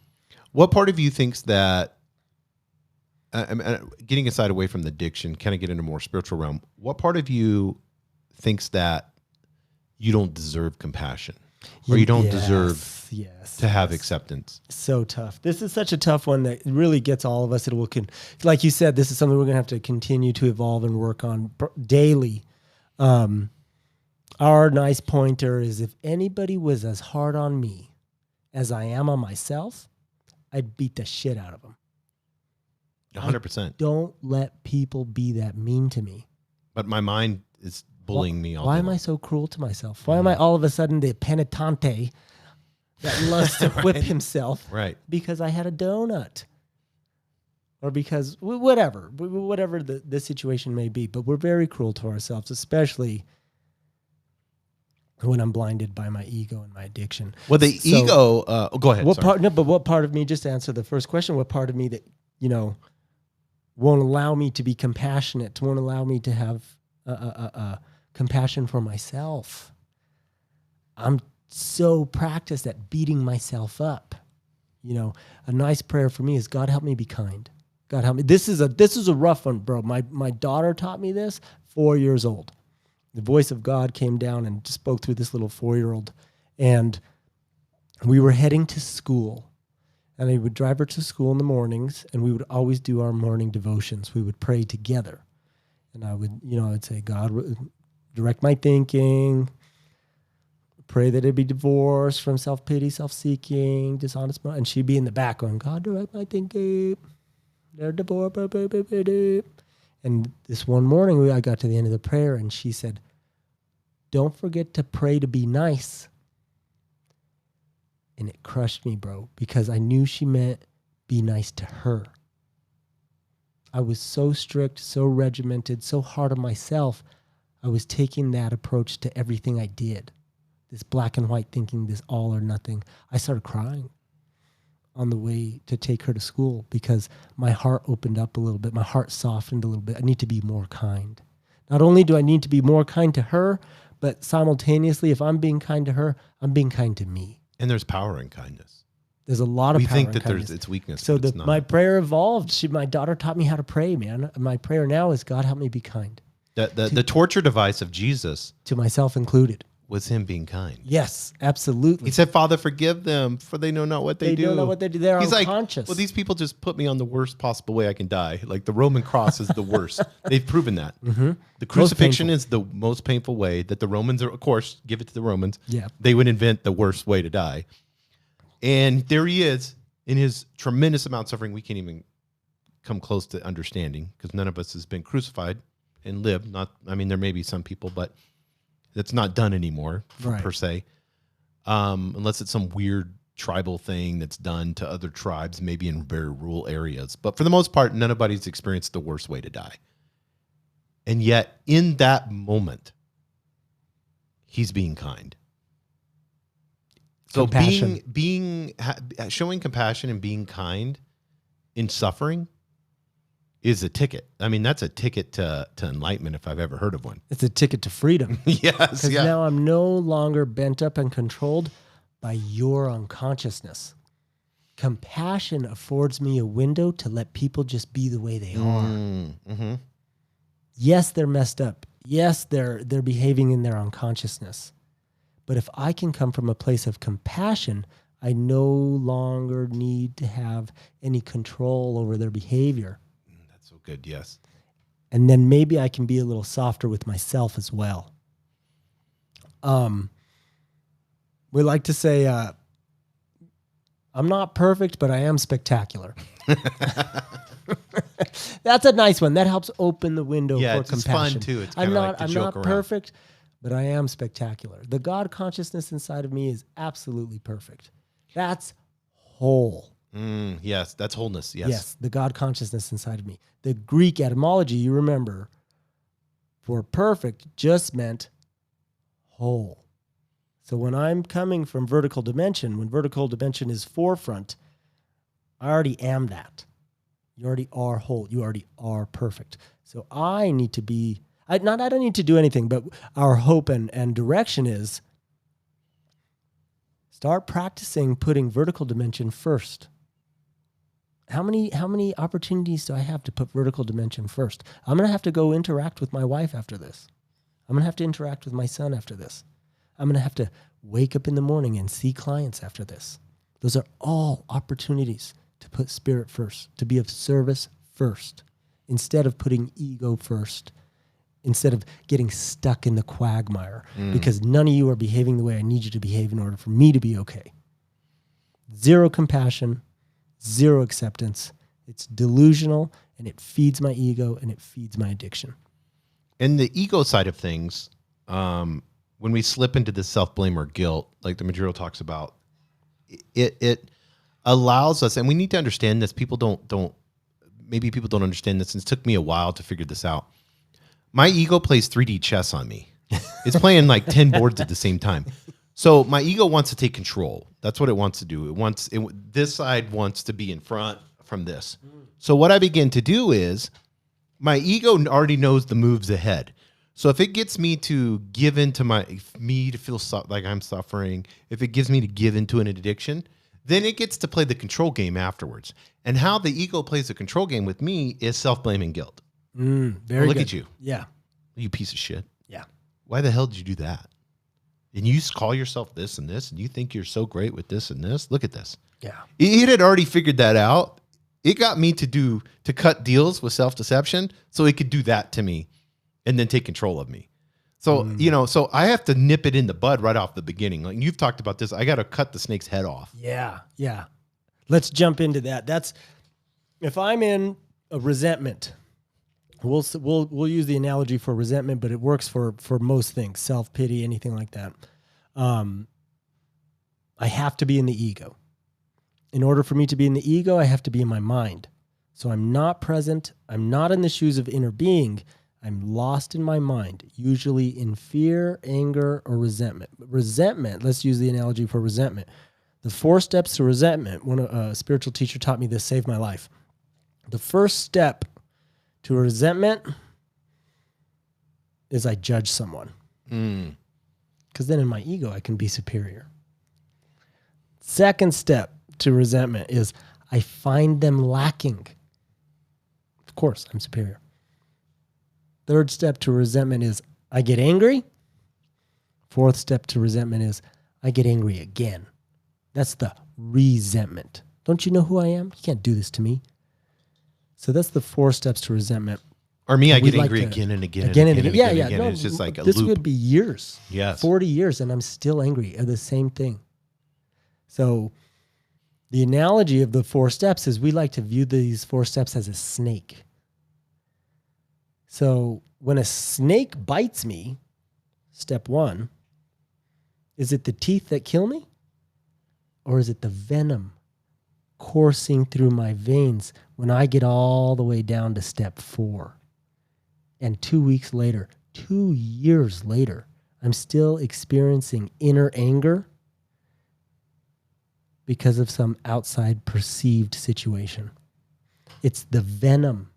What part of you thinks that, getting aside away from the addiction, kind of get into more spiritual realm, what part of you thinks that you don't deserve compassion? Or you don't deserve to have acceptance? So tough. This is such a tough one that really gets all of us. Like you said, this is something we're going to have to continue to evolve and work on daily. Our nice pointer is, if anybody was as hard on me as I am on myself, I'd beat the shit out of them. 100%. Don't let people be that mean to me. But my mind is bullying me all Why day am long. I so cruel to myself? Why am I all of a sudden the penitente that loves to whip himself? Right. Because I had a donut. Or because whatever the situation may be. But we're very cruel to ourselves, especially when I'm blinded by my ego and my addiction. Well, the ego, go ahead. What part of me, just to answer the first question, what part of me that, won't allow me to be compassionate, won't allow me to have compassion for myself? I'm so practiced at beating myself up. A nice prayer for me is, God, help me be kind. God, help me. This is a rough one, bro. My daughter taught me this, 4 years old. The voice of God came down and spoke through this little 4-year-old. And we were heading to school. And I would drive her to school in the mornings, and we would always do our morning devotions. We would pray together. And I would say, God, direct my thinking, pray that it'd be divorced from self-pity, self-seeking, dishonest. And she'd be in the back going, God, direct my thinking. They're divorced. And this one morning, I got to the end of the prayer, and she said, don't forget to pray to be nice. And it crushed me, bro, because I knew she meant be nice to her. I was so strict, so regimented, so hard on myself. I was taking that approach to everything I did. This black and white thinking, this all or nothing. I started crying on the way to take her to school because my heart opened up a little bit. My heart softened a little bit. I need to be more kind. Not only do I need to be more kind to her, but simultaneously, if I'm being kind to her, I'm being kind to me. And there's power in kindness. There's a lot of power in kindness. We think that it's weakness. So it's not. My prayer evolved. My daughter taught me how to pray, man. My prayer now is, God, help me be kind. The torture device of Jesus, to myself included, was him being kind. Yes, absolutely. He said, Father, forgive them, for they know not what they do. They don't know what they do. They're unconscious. Like, well, these people just put me on the worst possible way I can die. Like the Roman cross is the worst. They've proven that. Mm-hmm. The crucifixion is the most painful way that the Romans are, of course, give it to the Romans. Yeah. They would invent the worst way to die. And there he is in his tremendous amount of suffering. We can't even come close to understanding because none of us has been crucified and lived. There may be some people, but that's not done anymore per se. Unless it's some weird tribal thing that's done to other tribes, maybe in very rural areas. But for the most part, nobody's experienced the worst way to die. And yet in that moment, he's being kind. So showing compassion and being kind in suffering is a ticket. I mean, that's a ticket to enlightenment if I've ever heard of one. It's a ticket to freedom. Yes. Because now I'm no longer bent up and controlled by your unconsciousness. Compassion affords me a window to let people just be the way they are. Mm-hmm. Yes, they're messed up. Yes, they're behaving in their unconsciousness. But if I can come from a place of compassion, I no longer need to have any control over their behavior. That's so good, yes. And then maybe I can be a little softer with myself as well. We like to say, I'm not perfect, but I am spectacular. That's a nice one. That helps open the window for compassion. It's fun too. It's I'm like to not joke perfect, but I am spectacular. The God consciousness inside of me is absolutely perfect. That's whole. Yes, that's wholeness. Yes. Yes, the God consciousness inside of me. The Greek etymology, you remember, for perfect just meant whole. So when I'm coming from vertical dimension, when vertical dimension is forefront, I already am that. You already are whole. You already are perfect. So I need to be, I don't need to do anything, but our hope and direction is start practicing putting vertical dimension first. How many opportunities do I have to put vertical dimension first? I'm going to have to go interact with my wife after this. I'm going to have to interact with my son after this. I'm going to have to wake up in the morning and see clients after this. Those are all opportunities to put spirit first, to be of service first, instead of putting ego first, instead of getting stuck in the quagmire, because none of you are behaving the way I need you to behave in order for me to be okay. Zero compassion, zero acceptance. It's delusional, and it feeds my ego, and it feeds my addiction. And the ego side of things, when we slip into this self-blame or guilt, like the material talks about, it allows us, and we need to understand this. Maybe people don't understand this, and it took me a while to figure this out. My ego plays 3D chess on me. It's playing like 10 boards at the same time. So my ego wants to take control. That's what it wants to do. This side wants to be in front from this. So what I begin to do is my ego already knows the moves ahead. So if it gets me to give into me to feel like I'm suffering, if it gives me to give into an addiction, then it gets to play the control game afterwards. And how the ego plays the control game with me is self-blame and guilt. Very Look good. at you. Yeah. You piece of shit. Yeah. Why the hell did you do that? And you call yourself this and this, and you think you're so great with this and this. Look at this. Yeah. It had already figured that out. It got me to cut deals with self-deception so it could do that to me and then take control of me. So, so I have to nip it in the bud right off the beginning. Like you've talked about this. I got to cut the snake's head off. Yeah. Yeah. Let's jump into that. That's if I'm in a resentment, we'll use the analogy for resentment, but it works for most things, self-pity, anything like that. I have to be in the ego. In order for me to be in the ego, I have to be in my mind. So I'm not present. I'm not in the shoes of inner being. I'm lost in my mind, usually in fear, anger, or resentment. Resentment, let's use the analogy for resentment. The 4 steps to resentment, when a spiritual teacher taught me this, saved my life. The first step to resentment is I judge someone. Because then in my ego, I can be superior. Second step to resentment is I find them lacking. Of course, I'm superior. Third step to resentment is I get angry. Fourth step to resentment is I get angry again. That's the resentment. Don't you know who I am? You can't do this to me. So that's the 4 steps to resentment. Or me, I get angry again and again. Yeah. No, it's just like a this loop. would be years. Yes. 40 years, and I'm still angry at the same thing. So the analogy of the 4 steps is we like to view these 4 steps as a snake. So when a snake bites me, step 1, is it the teeth that kill me? Or is it the venom coursing through my veins when I get all the way down to step 4? And 2 weeks later, 2 years later, I'm still experiencing inner anger because of some outside perceived situation. It's the venom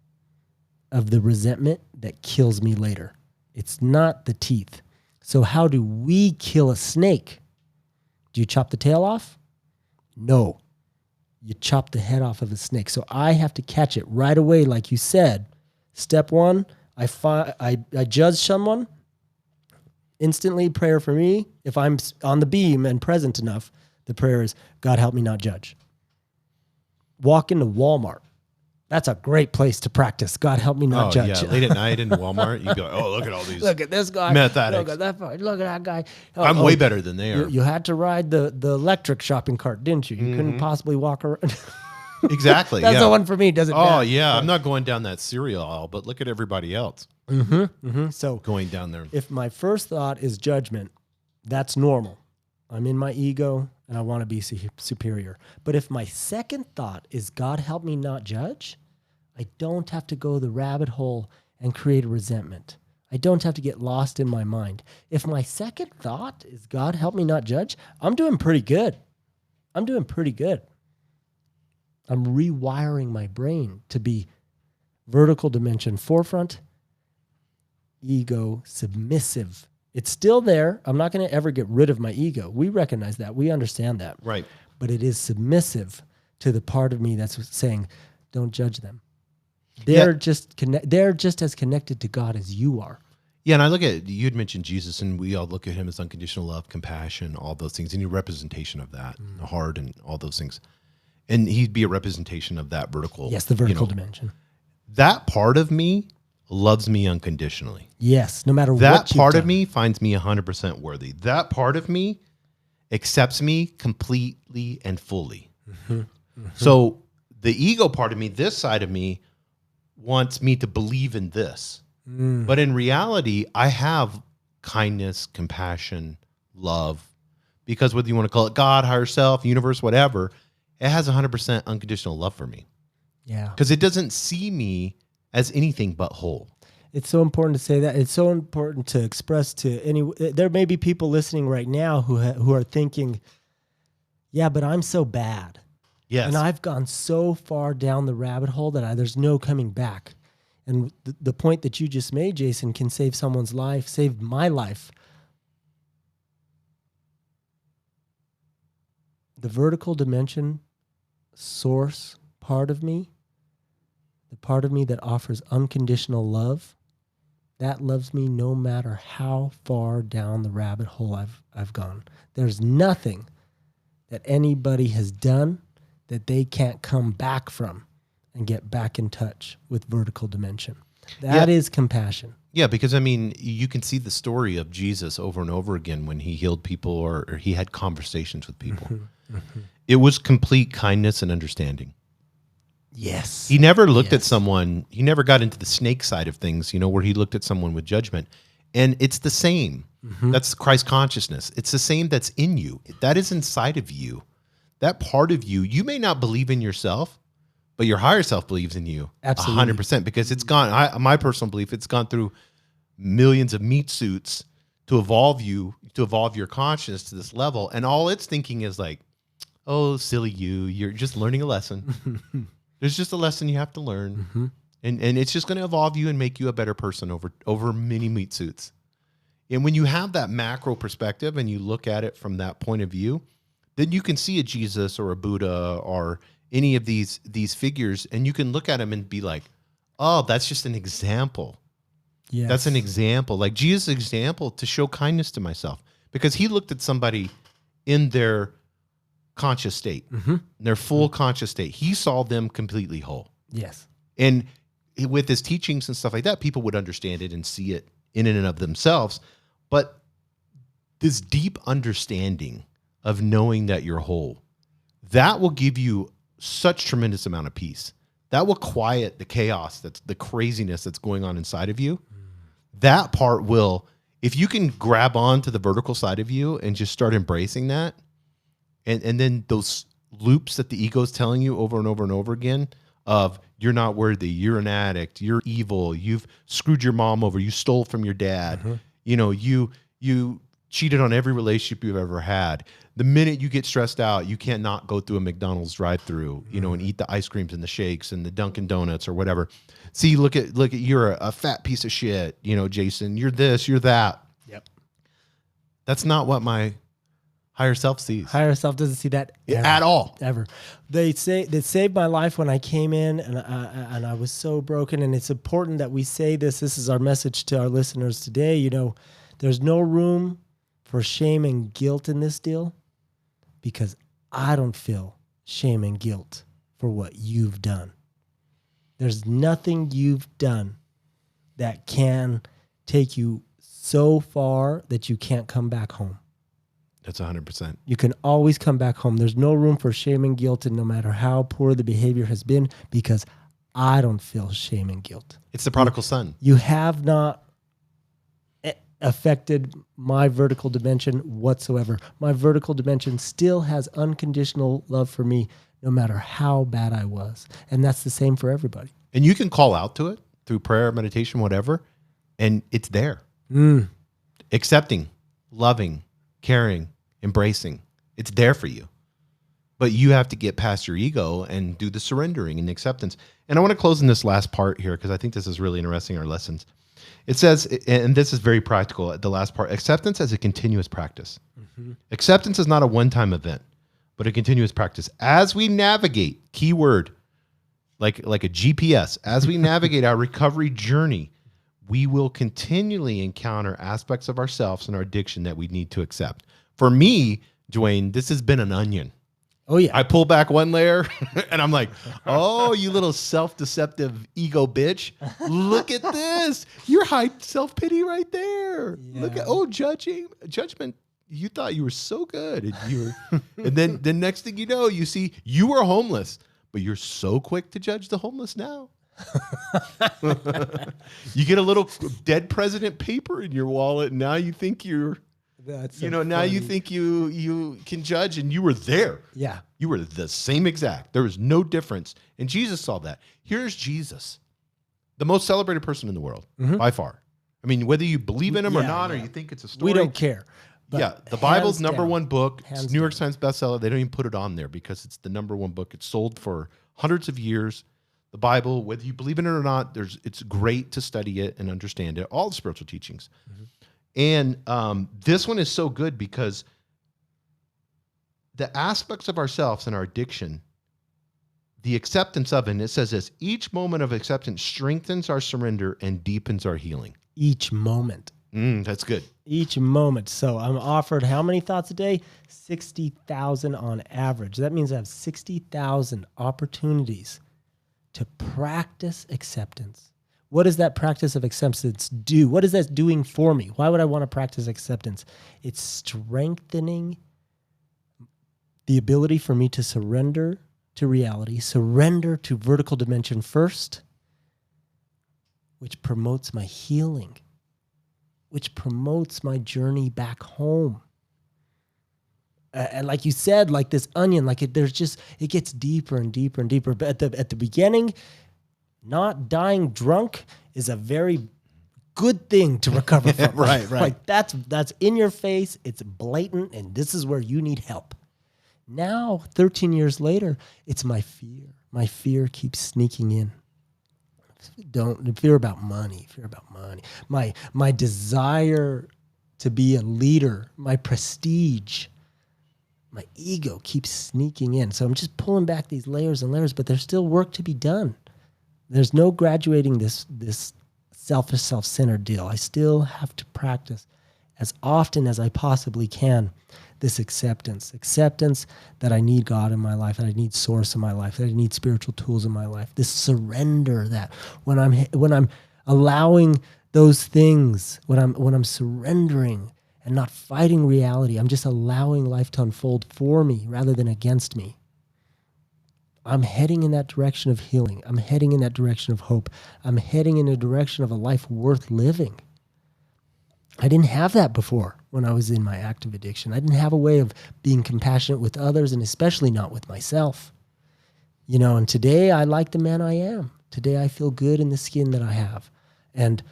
of the resentment that kills me later. It's not the teeth. So how do we kill a snake? Do you chop the tail off? No. You chop the head off of a snake. So I have to catch it right away, like you said. Step 1, I judge someone. Instantly, prayer for me. If I'm on the beam and present enough, the prayer is, God help me not judge. Walk into Walmart. That's a great place to practice. God help me not judge. Yeah, late at night in Walmart, you go, oh, look at all these. Look at this guy. Meth addicts. Look at that guy. I'm way better than they are. You had to ride the electric shopping cart, didn't you? You couldn't possibly walk around. Exactly. That's the one for me. Doesn't matter. Oh, yeah. I'm not going down that cereal aisle, but look at everybody else So going down there. if my first thought is judgment, that's normal. I'm in my ego and I want to be superior. But if my second thought is God help me not judge, I don't have to go the rabbit hole and create a resentment. I don't have to get lost in my mind. If my second thought is God help me not judge, I'm doing pretty good. I'm rewiring my brain to be vertical dimension forefront, ego submissive. It's still there. I'm not going to ever get rid of my ego. We recognize that. We understand that. Right. But it is submissive to the part of me that's saying, don't judge them. They're just as connected to God as you are. Yeah, and I look at, you had mentioned Jesus, and we all look at him as unconditional love, compassion, all those things, and your representation of that, the heart and all those things. And he'd be a representation of that vertical. Yes, the vertical dimension. That part of me loves me unconditionally. Yes, no matter what that you've part done. of me finds me 100% worthy. That part of me accepts me completely and fully. So the ego part of me, this side of me, wants me to believe in this. But in reality, I have kindness, compassion, love, because whether you want to call it God, higher self, universe, whatever, it has 100% unconditional love for me. Yeah. Because it doesn't see me as anything but whole. It's so important to say that. It's so important to express to any. There may be people listening right now who are thinking, yeah, but I'm so bad. Yes. And I've gone so far down the rabbit hole that there's no coming back. And the point that you just made, Jason, can save someone's life, save my life. The vertical dimension source part of me, the part of me that offers unconditional love, that loves me no matter how far down the rabbit hole I've gone. There's nothing that anybody has done that they can't come back from and get back in touch with vertical dimension. That is compassion. Yeah, because I mean, you can see the story of Jesus over and over again when he healed people or he had conversations with people. It was complete kindness and understanding. Yes. He never looked at someone, he never got into the snake side of things, where he looked at someone with judgment. And it's the same. That's Christ consciousness. It's the same that's in you. That is inside of you. That part of you, you may not believe in yourself, but your higher self believes in you. Absolutely. 100%, because it's gone, my personal belief, it's gone through millions of meat suits to evolve your consciousness to this level. And all it's thinking is like, oh, silly you're just learning a lesson. There's just a lesson you have to learn. And it's just going to evolve you and make you a better person over many meat suits. And when you have that macro perspective and you look at it from that point of view, then you can see a Jesus or a Buddha or any of these figures, and you can look at them and be like, oh, that's just an example. Yes. That's an example. Like Jesus' example to show kindness to myself, because he looked at somebody in their conscious state, their full conscious state. He saw them completely whole. Yes. And with his teachings and stuff like that, people would understand it and see it in and of themselves. But this deep understanding of knowing that you're whole, that will give you such tremendous amount of peace. That will quiet the chaos, that's the craziness that's going on inside of you. That part will, if you can grab on to the vertical side of you and just start embracing that, and then those loops that the ego is telling you over and over and over again of you're not worthy, you're an addict, you're evil, you've screwed your mom over, you stole from your dad, you cheated on every relationship you've ever had. The minute you get stressed out, you can't not go through a McDonald's drive-through, and eat the ice creams and the shakes and the Dunkin' Donuts or whatever. See, look at you're a fat piece of shit, Jason. You're this, you're that. Yep. That's not what my higher self sees. Higher self doesn't see that at all. Ever. They saved my life when I came in, and I was so broken. And it's important that we say this. This is our message to our listeners today. There's no room for shame and guilt in this deal, because I don't feel shame and guilt for what you've done. There's nothing you've done that can take you so far that you can't come back home. That's 100%. You can always come back home. There's no room for shame and guilt, and no matter how poor the behavior has been, because I don't feel shame and guilt. It's the prodigal son. You have not affected my vertical dimension whatsoever. My vertical dimension still has unconditional love for me, no matter how bad I was. And that's the same for everybody. And you can call out to it through prayer, meditation, whatever, and it's there. Accepting, loving, caring, embracing. It's there for you. But you have to get past your ego and do the surrendering and acceptance. And I want to close in this last part here, because I think this is really interesting, our lessons. It says, and this is very practical, the last part, acceptance as a continuous practice. Acceptance is not a one-time event, but a continuous practice. As we navigate, keyword, like a GPS, as we navigate our recovery journey, we will continually encounter aspects of ourselves and our addiction that we need to accept. For me, Duane, this has been an onion. Oh, yeah. I pull back one layer and I'm like, oh, you little self-deceptive ego bitch. Look at this. Your high self-pity right there. Yeah. Look at, judgment. You thought you were so good. And then the next thing you know, you see you were homeless, but you're so quick to judge the homeless now. You get a little dead president paper in your wallet, and now you think you're, that's so now funny. you think you can judge, and you were there. Yeah. You were the same exact. There was no difference. And Jesus saw that. Here's Jesus, the most celebrated person in the world, by far. I mean, whether you believe in him or not, or you think it's a story. We don't care. The Bible's number one book. Hands It's New York Times bestseller. They don't even put it on there because it's the number one book. It's sold for hundreds of years. The Bible, whether you believe in it or not, it's great to study it and understand it, all the spiritual teachings. And this one is so good because the aspects of ourselves and our addiction, the acceptance of it, and it says this, each moment of acceptance strengthens our surrender and deepens our healing. Each moment. That's good. Each moment. So I'm offered how many thoughts a day? 60,000 on average. That means I have 60,000 opportunities to practice acceptance. What does that practice of acceptance do? What is that doing for me? Why would I want to practice acceptance? It's strengthening the ability for me to surrender to reality, surrender to vertical dimension first, which promotes my healing, which promotes my journey back home. And like you said, like this onion, like it gets deeper and deeper and deeper. But at the beginning, not dying drunk is a very good thing to recover from. Right. Like that's in your face. It's blatant, and this is where you need help. Now, 13 years later, it's my fear. My fear keeps sneaking in. Fear about money. My desire to be a leader, my prestige, my ego keeps sneaking in. So I'm just pulling back these layers and layers, but there's still work to be done. There's no graduating this selfish, self-centered deal. I still have to practice as often as I possibly can this acceptance that I need God in my life, that I need source in my life, that I need spiritual tools in my life. This surrender that when I'm allowing those things, when I'm surrendering and not fighting reality, I'm just allowing life to unfold for me rather than against me. I'm heading in that direction of healing. I'm heading in that direction of hope. I'm heading in a direction of a life worth living. I didn't have that before when I was in my active addiction. I didn't have a way of being compassionate with others, and especially not with myself. And today I like the man I am. Today I feel good in the skin that I have. And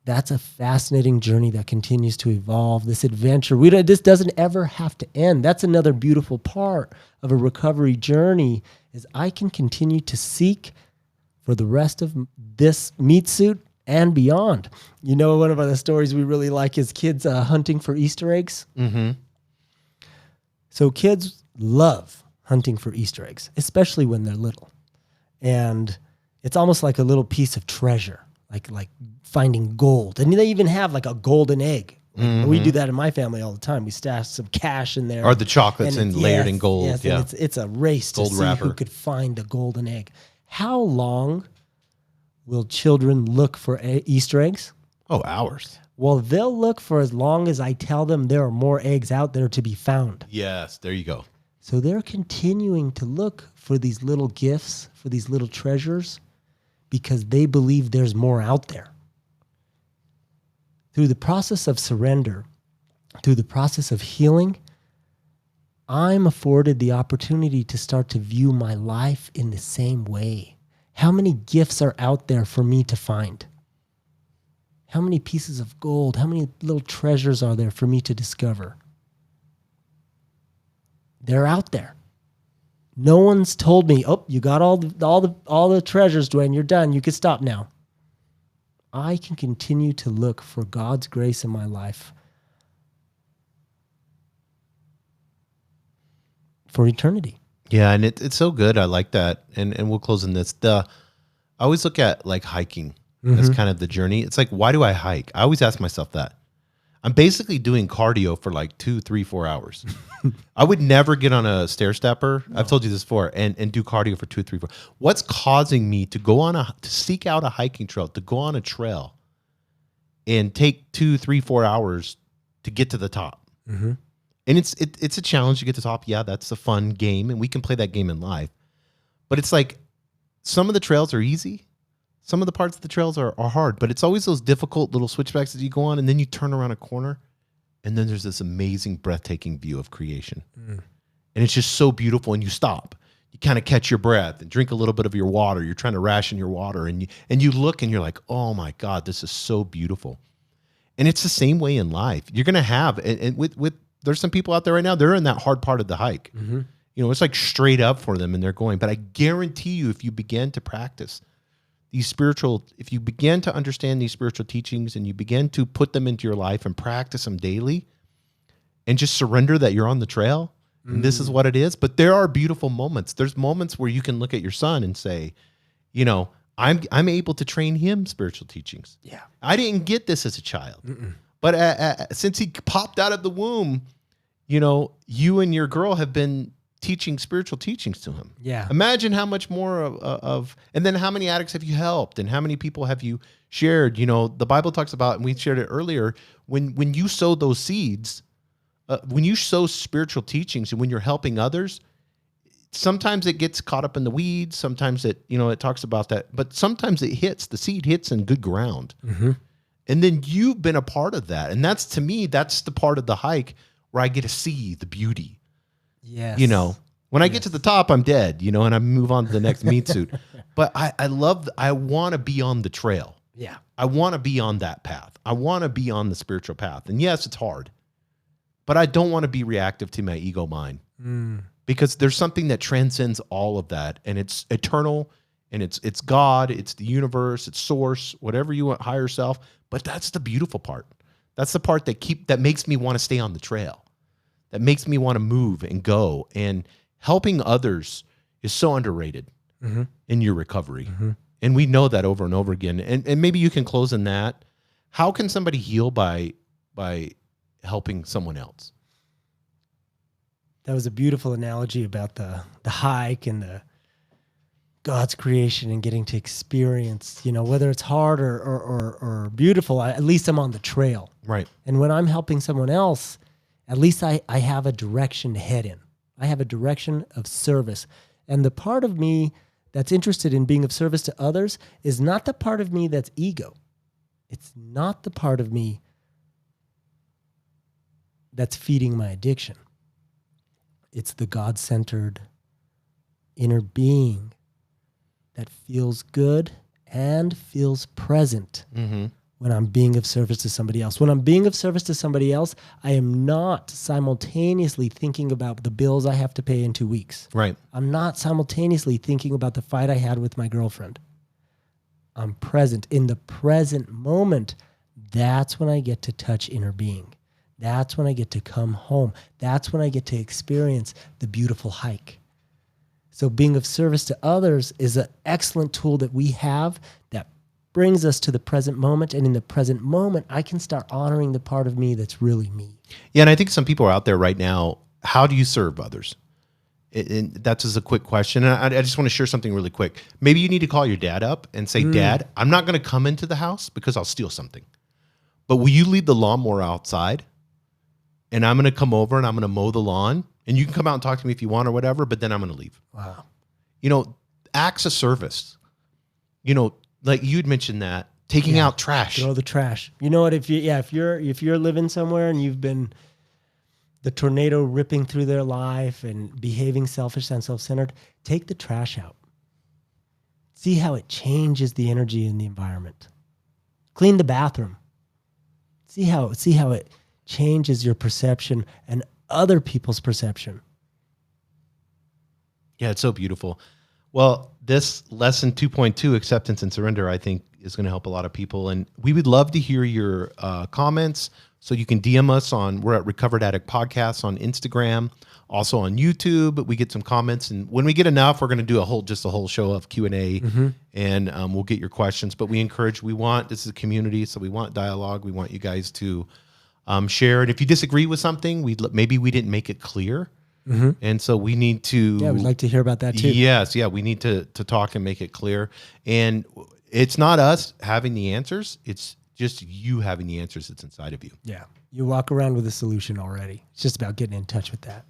that's a fascinating journey that continues to evolve. This adventure, this doesn't ever have to end. That's another beautiful part of a recovery journey, is I can continue to seek for the rest of this meat suit and beyond. One of the stories we really like is kids hunting for Easter eggs. Mm-hmm. So kids love hunting for Easter eggs, especially when they're little. And it's almost like a little piece of treasure, like finding gold. And they even have like a golden egg. We do that in my family all the time. We stash some cash in there. Or the chocolates and layered in gold. Yes, yeah. and it's a race to see who could find the golden egg. How long will children look for Easter eggs? Oh, hours. Well, they'll look for as long as I tell them there are more eggs out there to be found. Yes, there you go. So they're continuing to look for these little gifts, for these little treasures, because they believe there's more out there. Through the process of surrender, through the process of healing, I'm afforded the opportunity to start to view my life in the same way. How many gifts are out there for me to find? How many pieces of gold, how many little treasures are there for me to discover? They're out there. No one's told me, "Oh, you got all the treasures, Duane. You're done. You can stop now." I can continue to look for God's grace in my life for eternity. Yeah, and it's so good. I like that. And we'll close in this. I always look at like hiking as kind of the journey. It's like, why do I hike? I always ask myself that. I'm basically doing cardio for like 2, 3, 4 hours. I would never get on a stair stepper. No. I've told you this before, and do cardio for 2, 3, 4. What's causing me to go to seek out a hiking trail, to go on a trail and take 2, 3, 4 hours to get to the top? Mm-hmm. And it's a challenge to get to the top. Yeah, that's a fun game, and we can play that game in life. But it's like some of the trails are easy. Some of the parts of the trails are hard, but it's always those difficult little switchbacks that you go on, and then you turn around a corner, and then there's this amazing, breathtaking view of creation. And it's just so beautiful, and you stop. You kind of catch your breath and drink a little bit of your water. You're trying to ration your water, and you look, and you're like, oh, my God, this is so beautiful. And it's the same way in life. You're going to have, and with there's some people out there right now, they're in that hard part of the hike. Mm-hmm. It's like straight up for them, and they're going. But I guarantee you, if you begin to practice if you begin to understand these spiritual teachings and you begin to put them into your life and practice them daily and just surrender that you're on the trail and this is what it is. But there are beautiful moments. There's moments where you can look at your son and say, I'm able to train him spiritual teachings. Yeah. I didn't get this as a child, but since he popped out of the womb, you and your girl have been teaching spiritual teachings to him. Yeah. Imagine how much more of, and then how many addicts have you helped, and how many people have you shared? You know, the Bible talks about, and we shared it earlier, when you sow those seeds, when you sow spiritual teachings, and when you're helping others, sometimes it gets caught up in the weeds. Sometimes it talks about that, but sometimes the seed hits in good ground. Mm-hmm. And then you've been a part of that. And that's, to me, that's the part of the hike where I get to see the beauty. Yes. You know, when I get to the top, I'm dead, and I move on to the next meat suit. But I want to be on the trail. Yeah. I want to be on that path. I want to be on the spiritual path. And yes, it's hard, but I don't want to be reactive to my ego mind, because there's something that transcends all of that. And it's eternal, and it's God, it's the universe, it's source, whatever you want, higher self. But that's the beautiful part. That's the part that makes me want to stay on the trail. That makes me want to move and go. And helping others is so underrated in your recovery. And we know that over and over again. And maybe you can close on that. How can somebody heal by helping someone else? That was a beautiful analogy about the hike and the God's creation and getting to experience, whether it's hard or beautiful, at least I'm on the trail. Right. And when I'm helping someone else, at least I have a direction to head in. I have a direction of service. And the part of me that's interested in being of service to others is not the part of me that's ego. It's not the part of me that's feeding my addiction. It's the God-centered inner being that feels good and feels present when I'm being of service to somebody else. When I'm being of service to somebody else, I am not simultaneously thinking about the bills I have to pay in 2 weeks. Right. I'm not simultaneously thinking about the fight I had with my girlfriend. I'm present. In the present moment, that's when I get to touch inner being. That's when I get to come home. That's when I get to experience the beautiful hike. So being of service to others is an excellent tool that we have that brings us to the present moment. And in the present moment, I can start honoring the part of me that's really me. Yeah, and I think some people are out there right now. How do you serve others? And that's just a quick question. And I just want to share something really quick. Maybe you need to call your dad up and say, Dad, I'm not going to come into the house because I'll steal something. But will you leave the lawnmower outside? And I'm going to come over and I'm going to mow the lawn. And you can come out and talk to me if you want or whatever, but then I'm going to leave. Wow. Acts of service. Like you'd mentioned that, taking out trash. Throw the trash. You know what? If you're living somewhere and you've been the tornado ripping through their life and behaving selfish and self-centered, take the trash out. See how it changes the energy in the environment. Clean the bathroom. See how it changes your perception and other people's perception. Yeah, it's so beautiful. Well, this lesson 2.2, acceptance and surrender, I think is going to help a lot of people. And we would love to hear your comments. So you can DM us we're at Recovered Addict Podcasts on Instagram, also on YouTube. We get some comments. And when we get enough, we're going to do a whole show of Q&A and we'll get your questions. But this is a community, so we want dialogue. We want you guys to share. And if you disagree with something, maybe we didn't make it clear. And so we need to... Yeah, we'd like to hear about that too. Yes, yeah, we need to talk and make it clear. And it's not us having the answers. It's just you having the answers that's inside of you. Yeah, you walk around with a solution already. It's just about getting in touch with that.